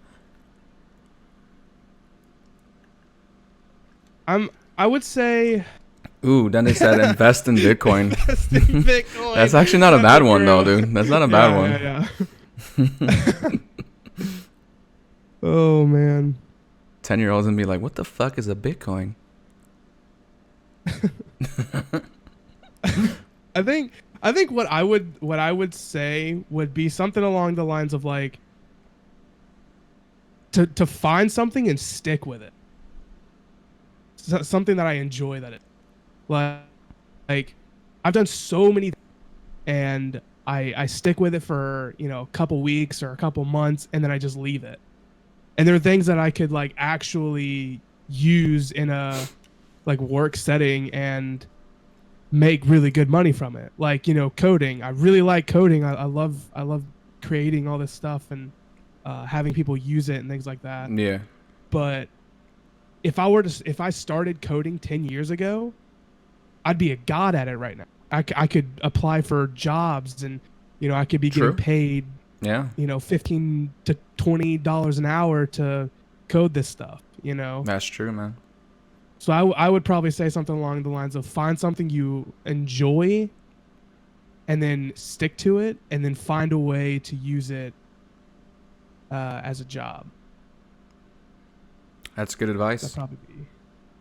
I would say Ooh, then they said invest in Bitcoin. Bitcoin. That's actually not a bad one, though, dude. That's not a bad one. Yeah. Oh, man. 10-year-olds and be like, what the fuck is a Bitcoin? I think what I would say would be something along the lines of like to find something and stick with it. Something that I enjoy like I've done so many and I stick with it for, a couple weeks or a couple months and then I just leave it. And there are things that I could like actually use in a like work setting and make really good money from it. Like, coding. I really like coding. I love creating all this stuff and having people use it and things like that. Yeah. But if I started coding 10 years ago, I'd be a god at it right now. I could apply for jobs and, I could be True. getting paid, Yeah. $15 to $20 an hour to code this stuff, That's true, man. So I would probably say something along the lines of find something you enjoy and then stick to it and then find a way to use it as a job. That's good advice. That'd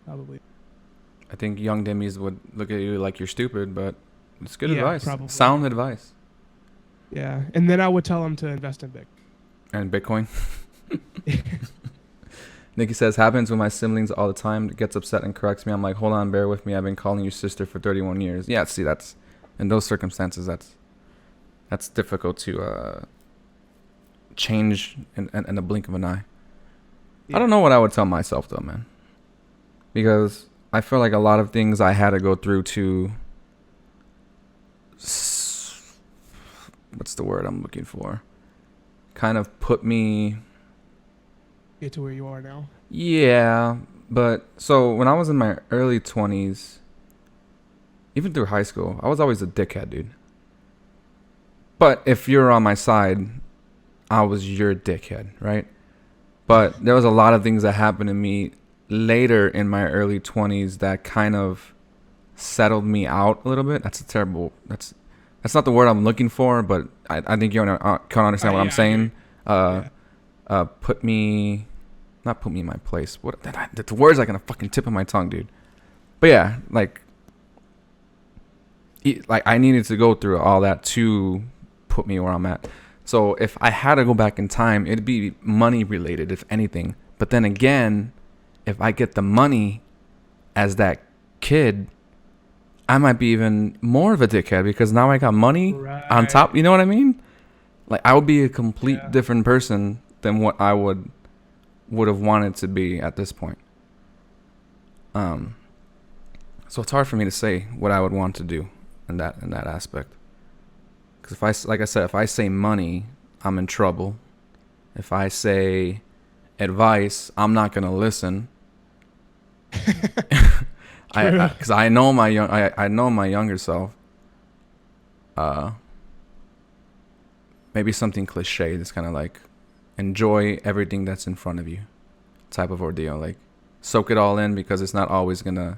probably. I think young Dimmies would look at you like you're stupid, but it's good Yeah, advice. probably. Sound advice. Yeah. And then I would tell them to invest in Bitcoin. And Bitcoin. Nikki says, happens with my siblings all the time. Gets upset and corrects me. I'm like, hold on, bear with me. I've been calling you sister for 31 years. Yeah, see, that's in those circumstances, that's difficult to change in the blink of an eye. Yeah. I don't know what I would tell myself, though, man. Because I feel like a lot of things I had to go through to... What's the word I'm looking for? Kind of put me... Get to where you are now. Yeah, but so when I was in my early 20s, even through high school, I was always a dickhead, dude. But if you're on my side, I was your dickhead, right? But there was a lot of things that happened to me later in my early 20s that kind of settled me out a little bit. That's not the word I'm looking for, but I think you can understand what I'm saying. Not put me in my place. The words like on a fucking tip of my tongue, dude. But yeah, like I needed to go through all that to put me where I'm at. So if I had to go back in time, it'd be money related, if anything. But then again, if I get the money as that kid, I might be even more of a dickhead because now I got money on top. You know what I mean? Like I would be a complete different person than what I would have wanted to be at this point. So it's hard for me to say what I would want to do in that aspect. Because if I, like I said, if I say money, I'm in trouble. If I say advice, I'm not gonna listen. Because I know my I know my younger self. Maybe something cliche that's kind of like enjoy everything that's in front of you, type of ordeal. Like soak it all in because it's not always gonna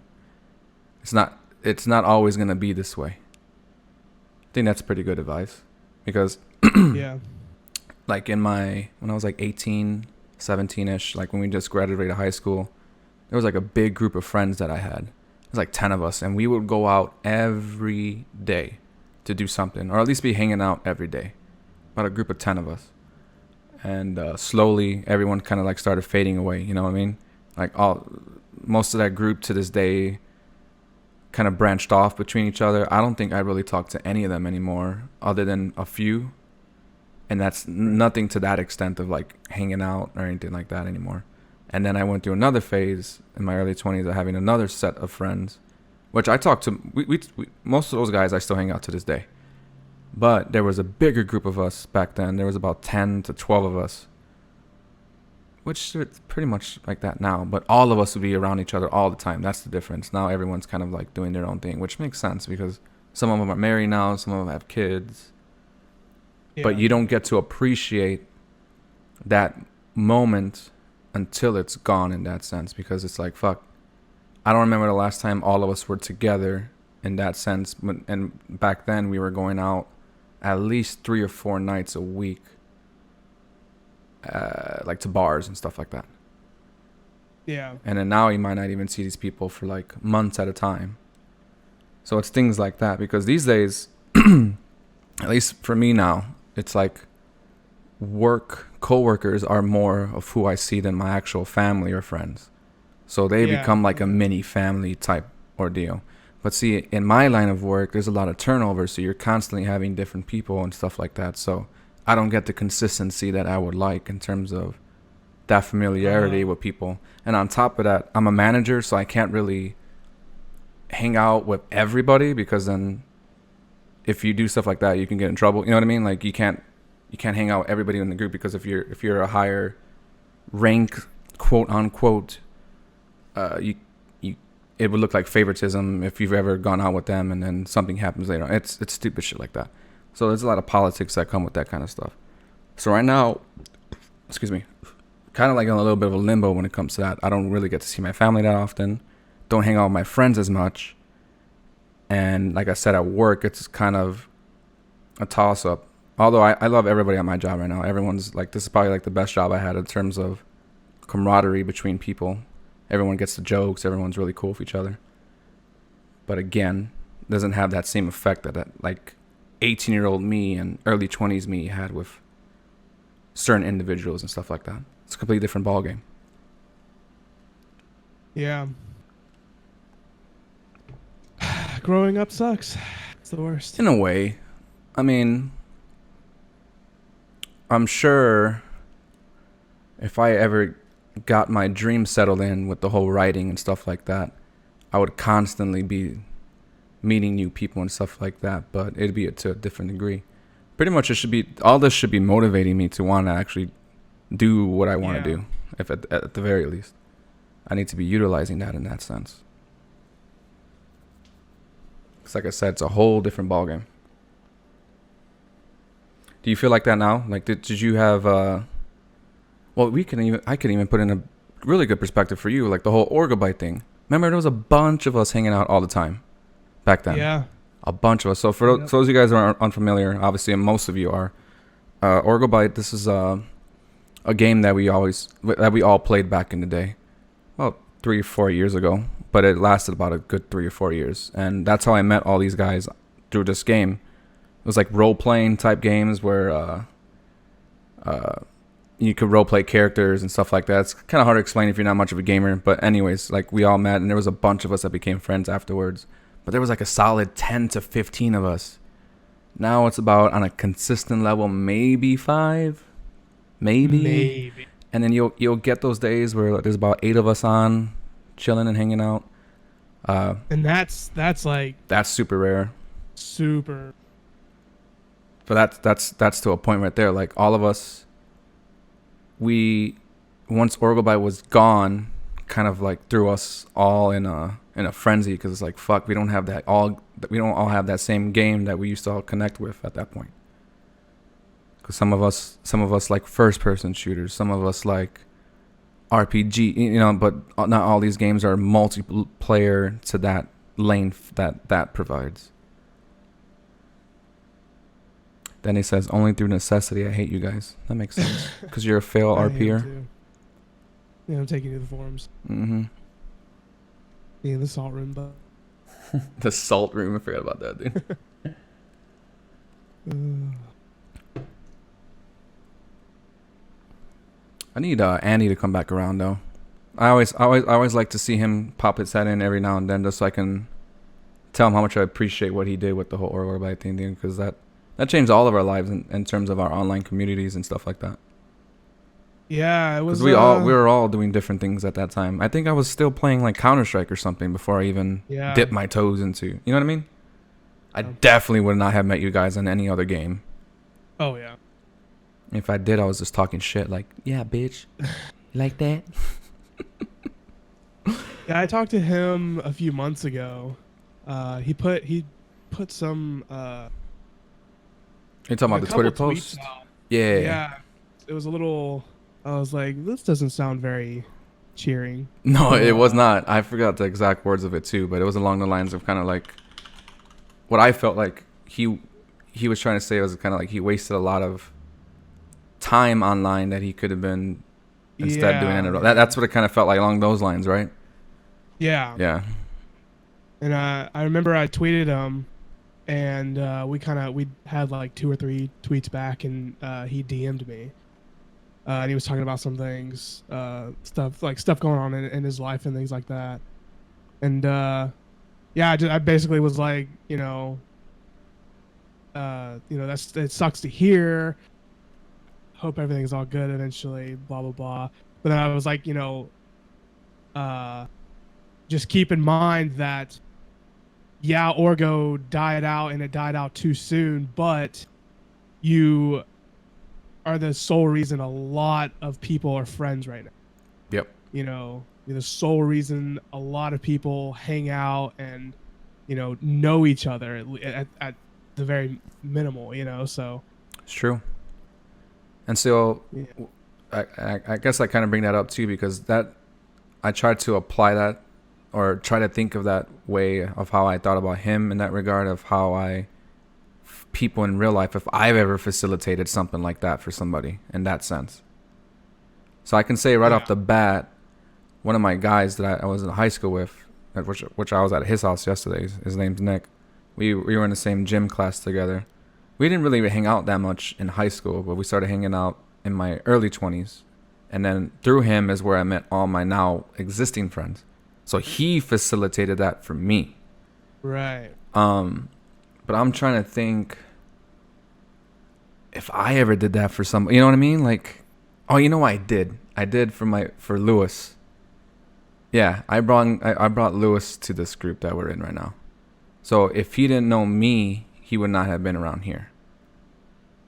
be this way. I think that's pretty good advice because Yeah. like when I was like 18, 17ish, like when we just graduated high school, there was like a big group of friends that I had. It was like 10 of us, and we would go out every day to do something, or at least be hanging out every day. About a group of 10 of us. And slowly, everyone kind of like started fading away, you know what I mean? Like most of that group to this day kind of branched off between each other. I don't think I really talk to any of them anymore, other than a few. And that's nothing to that extent of like hanging out or anything like that anymore. And then I went through another phase in my early 20s of having another set of friends, which I talked to. We most of those guys I still hang out to this day. But there was a bigger group of us back then. There was about 10 to 12 of us, which is pretty much like that now. But all of us would be around each other all the time. That's the difference. Now everyone's kind of like doing their own thing, which makes sense because some of them are married now. Some of them have kids. Yeah. But you don't get to appreciate that moment until it's gone in that sense, because it's like, fuck, I don't remember the last time all of us were together in that sense. And back then we were going out at least 3 or 4 nights a week, like to bars and stuff like that. Yeah. And then now you might not even see these people for like months at a time. So it's things like that, because these days, at least for me now, it's like co-workers are more of who I see than my actual family or friends. So they become like a mini family type ordeal. But see, in my line of work, there's a lot of turnover, so you're constantly having different people and stuff like that. So I don't get the consistency that I would like in terms of that familiarity with people. And on top of that, I'm a manager, so I can't really hang out with everybody, because then if you do stuff like that, you can get in trouble. You know what I mean? Like you can't hang out with everybody in the group, because if you're a higher rank, quote unquote, it would look like favoritism if you've ever gone out with them and then something happens later on. It's stupid shit like that. So there's a lot of politics that come with that kind of stuff. So right now, excuse me, kind of like in a little bit of a limbo when it comes to that. I don't really get to see my family that often. Don't hang out with my friends as much. And like I said, at work, it's kind of a toss-up. Although I love everybody at my job right now. Everyone's like, this is probably like the best job I had in terms of camaraderie between people. Everyone gets the jokes. Everyone's really cool with each other. But again, doesn't have that same effect that like 18-year-old me and early 20s me had with certain individuals and stuff like that. It's a completely different ballgame. Yeah. Growing up sucks. It's the worst. In a way. I mean, I'm sure if I ever got my dream settled in with the whole writing and stuff like that, I would constantly be meeting new people and stuff like that, but it'd be to a different degree. Pretty much all this should be motivating me to want to actually do what I want to do, if at the very least. I need to be utilizing that in that sense. Because like I said, it's a whole different ballgame. Do you feel like that now? Like, did you have... Well, I could even put in a really good perspective for you, like the whole Orgabyte thing. Remember, there was a bunch of us hanging out all the time back then. Yeah. A bunch of us. So for those of you guys who are unfamiliar, obviously, and most of you are, Orgabyte, this is a game that we all played back in the day, about 3 or 4 years ago, but it lasted about a good 3 or 4 years, and that's how I met all these guys through this game. It was like role-playing type games where you could role-play characters and stuff like that. It's kind of hard to explain if you're not much of a gamer. But anyways, like we all met, and there was a bunch of us that became friends afterwards. But there was like a solid 10 to 15 of us. Now it's about, on a consistent level, maybe 5. Maybe. And then you'll get those days where there's about 8 of us on, chilling and hanging out. And that's like... That's super rare. Super. But that's to a point right there. Like all of us, once Orgelbyte was gone, kind of like threw us all in a frenzy because it's like fuck, we don't all have that same game that we used to all connect with at that point. Because some of us like first person shooters, some of us like RPG, but not all these games are multiplayer to that length that provides. Then he says, only through necessity I hate you guys. That makes sense. Because you're a fail RPer. Yeah, I'm taking you to the forums. Mm-hmm. Yeah, the salt room, but the salt room, I forgot about that, dude. I need Andy to come back around though. I always like to see him pop his head in every now and then, just so I can tell him how much I appreciate what he did with the whole Orgelbyte thing, because that changed all of our lives in terms of our online communities and stuff like that. Yeah, it was. We were all doing different things at that time. I think I was still playing like Counter-Strike or something before I even dipped my toes into. You know what I mean? I definitely would not have met you guys in any other game. Oh yeah. If I did, I was just talking shit like, yeah, bitch, like that. Yeah, I talked to him a few months ago. He put some. You talking about the Twitter post? Yeah. Yeah, it was a little. I was like, this doesn't sound very cheering. No, it was not. I forgot the exact words of it too, but it was along the lines of kind of like what I felt like he was trying to say was kind of like he wasted a lot of time online that he could have been instead doing it. That's what it kind of felt like along those lines, right? Yeah. Yeah. And I remember I tweeted him, and we had like 2 or 3 tweets back, and he DM'd me. And he was talking about some things, stuff going on in his life and things like that. And I basically was like, it sucks to hear. Hope everything's all good eventually, blah blah blah. But then I was like, just keep in mind that Orgo died out, and it died out too soon, but you are the sole reason a lot of people are friends right now. Yep. You're the sole reason a lot of people hang out and know each other at the very minimal, so it's true. And so I guess I kind of bring that up too, because that I tried to apply that, or try to think of that way of how I thought about him in that regard, of how people in real life, if I've ever facilitated something like that for somebody in that sense. So I can say right off the bat, one of my guys that I was in high school with, which I was at his house yesterday, his name's Nick. We were in the same gym class together. We didn't really hang out that much in high school, but we started hanging out in my early 20s. And then through him is where I met all my now existing friends. So he facilitated that for me. Right. But I'm trying to think if I ever did that for somebody. You know what I mean? Like, I did. I did for Lewis. Yeah, I brought Lewis to this group that we're in right now. So if he didn't know me, he would not have been around here.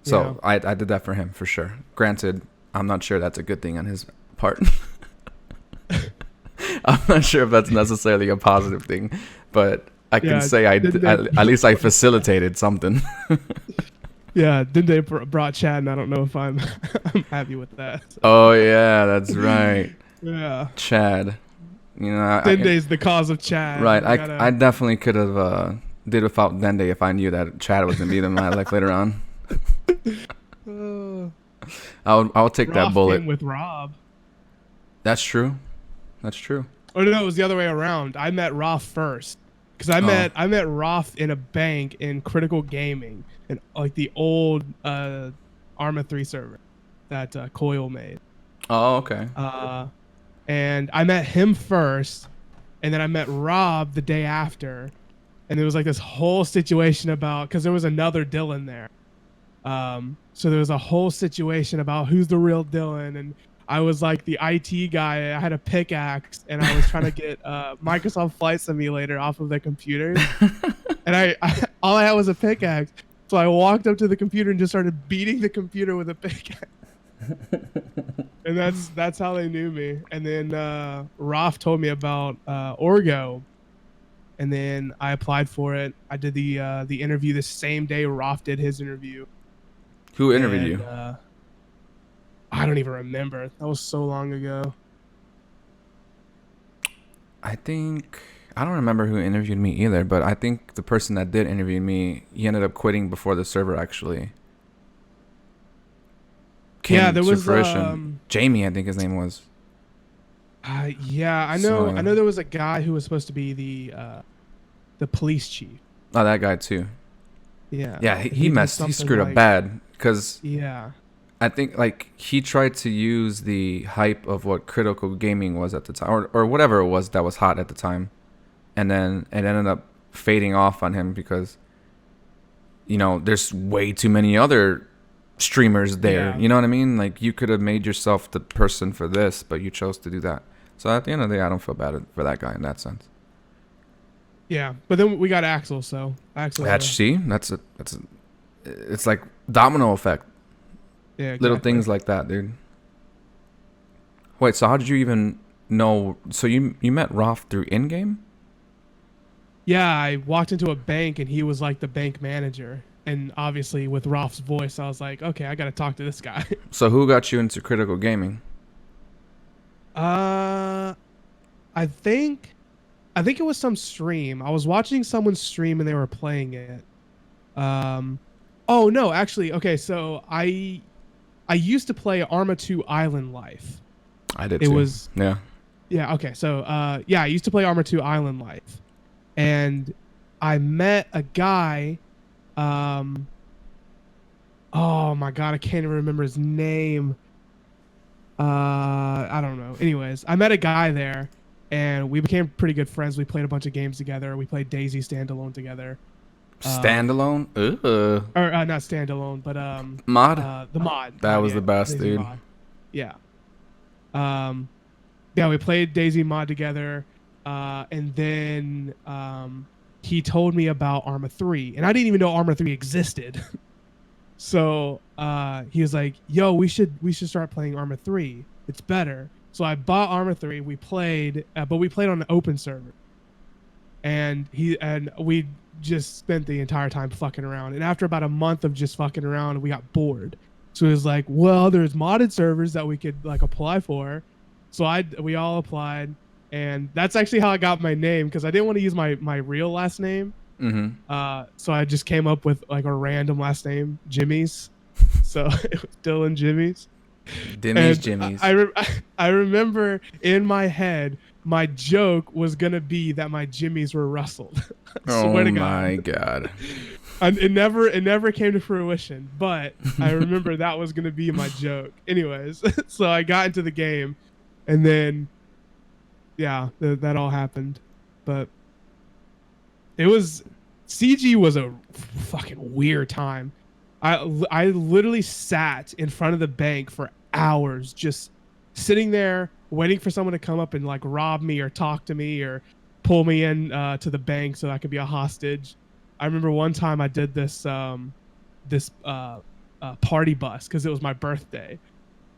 So I did that for him for sure. Granted, I'm not sure that's a good thing on his part. I'm not sure if that's necessarily a positive thing, but I can say at least I facilitated something. Yeah, then they brought Chad, and I don't know if I'm happy with that. So. Oh yeah, that's right. Yeah, Chad. Dende's the cause of Chad. Right. I definitely could have did without Dende if I knew that Chad was gonna be in my life later on. I'll take Roth that bullet. came with Rob. That's true. That's true. Oh no, it was the other way around. I met Roth first, because I met Roth in a bank in Critical Gaming, in like the old Arma 3 server that Coil made. Oh, okay. And I met him first, and then I met Rob the day after, and there was like this whole situation about, because there was another Dylan there. So there was a whole situation about who's the real Dylan, and I was like the IT guy. I had a pickaxe, and I was trying to get Microsoft Flight Simulator off of the computers. And I all I had was a pickaxe. So I walked up to the computer and just started beating the computer with a pickaxe. And that's how they knew me. And then Ralph told me about Orgo, and then I applied for it. I did the interview the same day Ralph did his interview. Who interviewed you? I don't even remember. That was so long ago. I don't remember who interviewed me either, but I think the person that did interview me, he ended up quitting before the server actually came there to was fruition. Jamie, I think his name was. Yeah, I know. I know there was a guy who was supposed to be the police chief. Oh, that guy too. Yeah. Yeah, he screwed up bad because yeah. I think like he tried to use the hype of what critical gaming was at the time, or whatever it was that was hot at the time, and then it ended up fading off on him because, you know, there's way too many other streamers there. Yeah. You know what I mean? Like you could have made yourself the person for this, but you chose to do that. So at the end of the day, I don't feel bad for that guy in that sense. Yeah, but then we got Axel, so Axel. It's like domino effect. Yeah, exactly. Little things like that, dude. Wait, so how did you even know? So you met Rolf through in-game? Yeah, I walked into a bank and he was like the bank manager. And obviously with Rolf's voice, I was like, okay, I got to talk to this guy. So who got you into critical gaming? I think it was some stream. I was watching someone stream and they were playing it. Oh no, actually, okay, so I used to play Arma 2 Island Life. I did too. Yeah, okay. So I used to play Arma 2 Island Life. And I met a guy oh my god, I can't even remember his name. I don't know. Anyways, I met a guy there and we became pretty good friends. We played a bunch of games together. We played Daisy Standalone together. Standalone? Or not standalone, but mod? The mod. That was the best, Daisy dude. Mod. Yeah. Yeah, we played Daisy mod together. And then he told me about Arma 3, and I didn't even know Arma 3 existed. So he was like, "Yo, we should start playing Arma 3. It's better." So I bought Arma 3. We played, but we played on an open server, and we just spent the entire time fucking around. And after about a month of just fucking around, we got bored. So he was like, "Well, there's modded servers that we could like apply for." So we all applied. And that's actually how I got my name, because I didn't want to use my real last name. Mm-hmm. So I just came up with like a random last name, Jimmy's. So it was Dylan Jimmy's. Jimmy's. I remember in my head, my joke was going to be that my Jimmys were rustled. Oh my God. And it never came to fruition, but I remember that was going to be my joke. Anyways, so I got into the game, and then yeah, that all happened. But CG was a fucking weird time. I literally sat in front of the bank for hours, just sitting there waiting for someone to come up and like rob me or talk to me or pull me in to the bank so I could be a hostage. I remember one time I did this party bus because it was my birthday.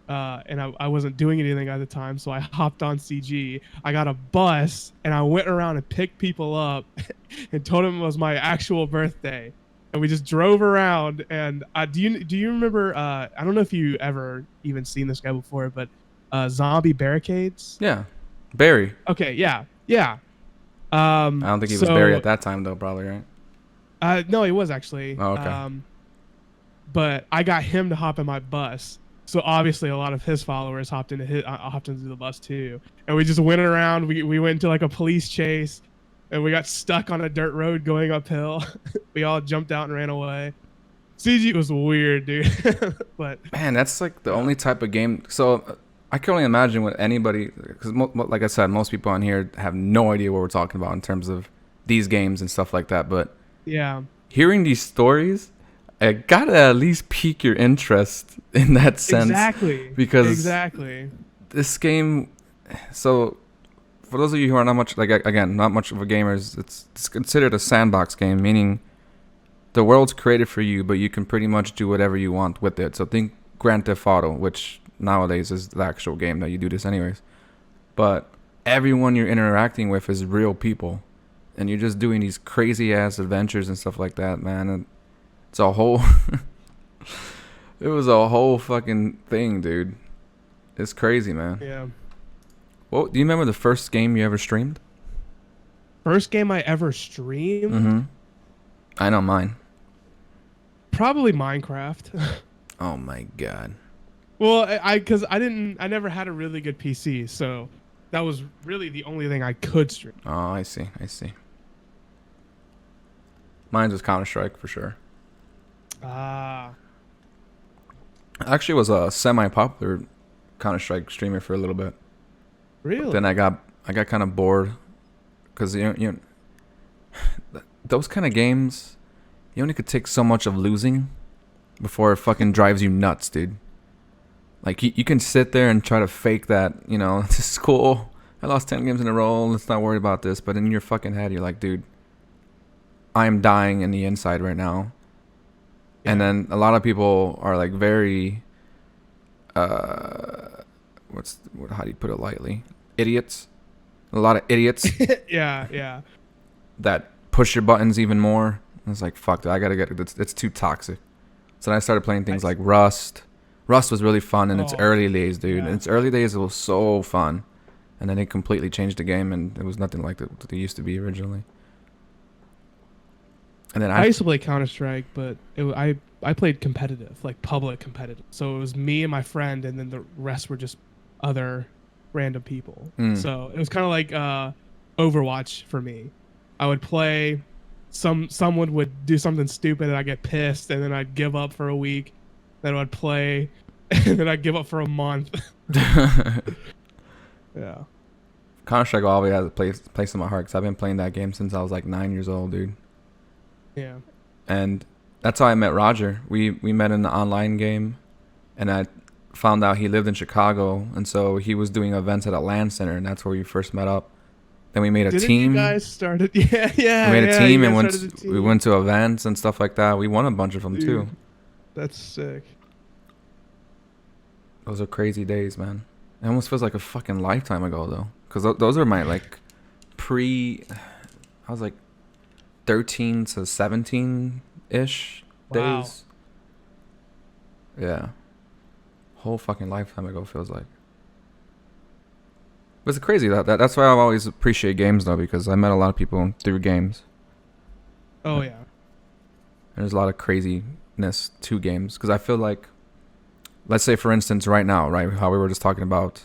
And I wasn't doing anything at the time, so I hopped on CG. I got a bus, and I went around and picked people up and told them it was my actual birthday. And we just drove around. And do you remember? I don't know if you ever even seen this guy before, but Zombie Barricades. Yeah, Barry. Okay, yeah. I don't think he was Barry at that time, though. Probably right. No, he was actually. Oh, okay. But I got him to hop in my bus. So obviously a lot of his followers hopped into the bus too, and we just went around. We went into like a police chase, and we got stuck on a dirt road going uphill. We all jumped out and ran away. CG was weird, dude. But man, that's like the only type of game. So I can only imagine what anybody, because like I said, most people on here have no idea what we're talking about in terms of these games and stuff like that. But yeah, hearing these stories, it gotta at least pique your interest in that sense. Exactly. Because this game, so for those of you who are not much, like, again, not much of a gamer, it's considered a sandbox game, meaning the world's created for you, but you can pretty much do whatever you want with it. So think Grand Theft Auto, which nowadays is the actual game that you do this anyways. But everyone you're interacting with is real people, and you're just doing these crazy ass adventures and stuff like that, man. And it's a whole it was a whole fucking thing, dude. It's crazy, man. Yeah. Well, do you remember the first game you ever streamed? First game I ever streamed? Mm-hmm. I know mine. Probably Minecraft. Oh my god. Well, because I never had a really good PC, so that was really the only thing I could stream. Oh, I see. Mine was Counter-Strike for sure. Ah. I actually was a semi-popular Counter-Strike streamer for a little bit. Really? But then I got kind of bored because you know, those kind of games, you only could take so much of losing before it fucking drives you nuts, dude. Like you can sit there and try to fake that, you know, this is cool. I lost 10 games in a row. Let's not worry about this. But in your fucking head, you're like, dude, I'm dying in the inside right now. Yeah. And then a lot of people are like very, how do you put it lightly? Idiots. A lot of idiots. Yeah. That push your buttons even more. I was like, fuck that. I gotta get it. It's too toxic. So then I started playing things like Rust. Rust was really fun in its early days, dude. Yeah. In its early days, it was so fun. And then they completely changed the game, and it was nothing like what they used to be originally. And then I used to play Counter-Strike, but I played competitive, like public competitive. So it was me and my friend, and then the rest were just other random people. So it was kind of like Overwatch for me. I would play, someone would do something stupid, and I'd get pissed, and then I'd give up for a week. Then I'd play, and then I'd give up for a month. Yeah. Counter-Strike always has a place in my heart because I've been playing that game since I was like 9 years old, dude. Yeah. And that's how I met Roger. We met in the online game, and I found out he lived in Chicago, and so he was doing events at a LAN center, and that's where we first met up. Then we made a team. You guys started? Yeah. We made a team and we went to events and stuff like that. We won a bunch of them too. That's sick. Those are crazy days, man. It almost feels like a fucking lifetime ago, though. Because those are my, like, I was, like, 13 to 17-ish days. Yeah. Whole fucking lifetime ago, feels like. But it's crazy. That's why I've always appreciated games, though, because I met a lot of people through games. Oh, yeah. There's a lot of craziness to games. Because I feel like, let's say, for instance, right now, right, how we were just talking about,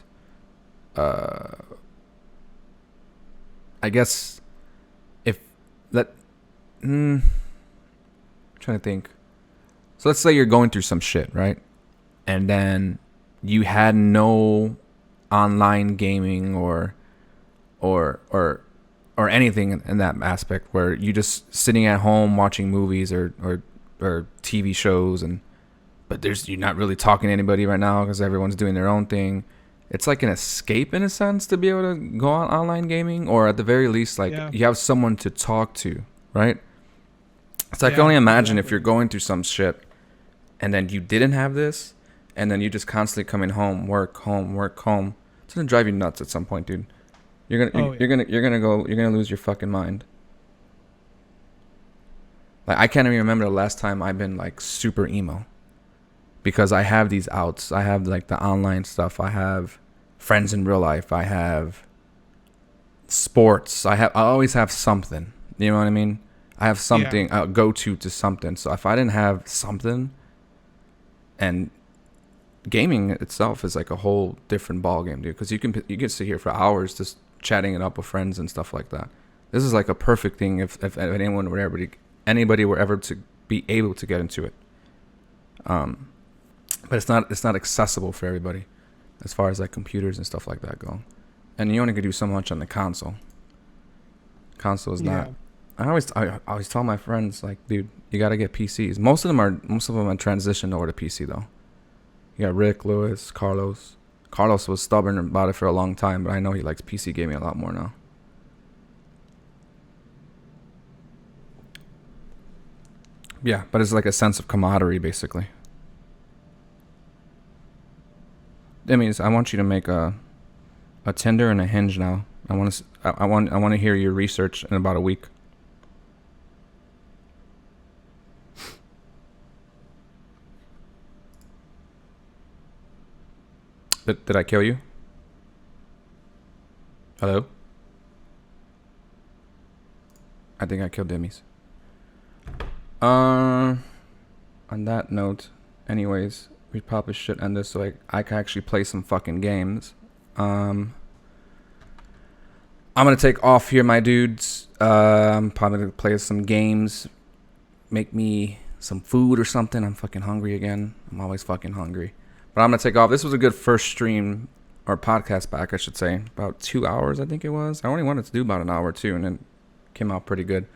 I guess, I'm trying to think. So let's say you're going through some shit, right? And then you had no online gaming or anything in that aspect, where you just sitting at home watching movies or TV shows, but you're not really talking to anybody right now because everyone's doing their own thing. It's like an escape in a sense to be able to go on online gaming, or at the very least, like you have someone to talk to, right? So I can only imagine if you're going through some shit and then you didn't have this, and then you just constantly coming home, work home. It's gonna drive you nuts at some point, dude. You're gonna lose your fucking mind. Like, I can't even remember the last time I've been like super emo. Because I have these outs. I have like the online stuff. I have friends in real life. I have sports. I always have something. You know what I mean? I have something. I'll go to something. So if I didn't have something, and gaming itself is like a whole different ball game, dude. Because you can sit here for hours just chatting it up with friends and stuff like that. This is like a perfect thing if anybody were ever to be able to get into it. But it's not accessible for everybody, as far as like computers and stuff like that go. And you only could do so much on the console. Console is not. I always tell my friends, like, dude, you gotta get PCs. Most of them are transitioned over to PC though. You got Rick, Lewis, Carlos. Carlos was stubborn about it for a long time, but I know he likes PC gaming a lot more now. Yeah, but it's like a sense of camaraderie, basically. That means I want you to make a Tinder and a Hinge now. I want to hear your research in about a week. Did I kill you? Hello? I think I killed Demis. On that note, anyways, we probably should end this so I can actually play some fucking games. I'm gonna take off here, my dudes. I'm probably gonna play some games, make me some food or something. I'm fucking hungry again. I'm always fucking hungry. But I'm gonna take off. This was a good first stream or podcast back, I should say. About 2 hours, I think it was. I only wanted to do about an hour too, and it came out pretty good.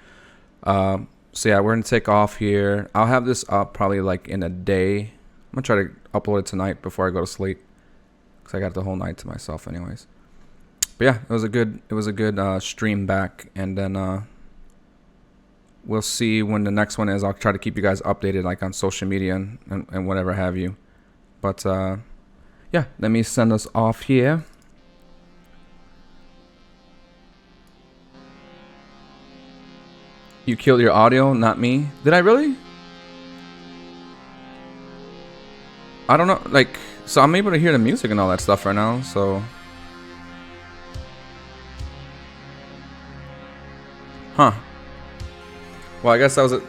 So yeah, we're gonna take off here. I'll have this up probably like in a day. I'm gonna try to upload it tonight before I go to sleep, because I got the whole night to myself anyways. But yeah, it was a good stream back, and then we'll see when the next one is. I'll try to keep you guys updated like on social media and whatever have you. But yeah, let me send us off here. You killed your audio, not me. Did I really? I don't know, like, so I'm able to hear the music and all that stuff right now, so. Huh. Well, I guess that was it.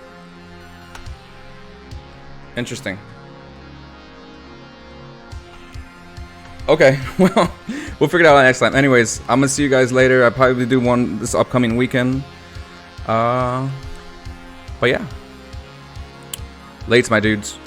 Interesting. Okay, well, we'll figure it out next time. Anyways, I'm gonna see you guys later. I'll probably do one this upcoming weekend. But yeah. Lates, my dudes.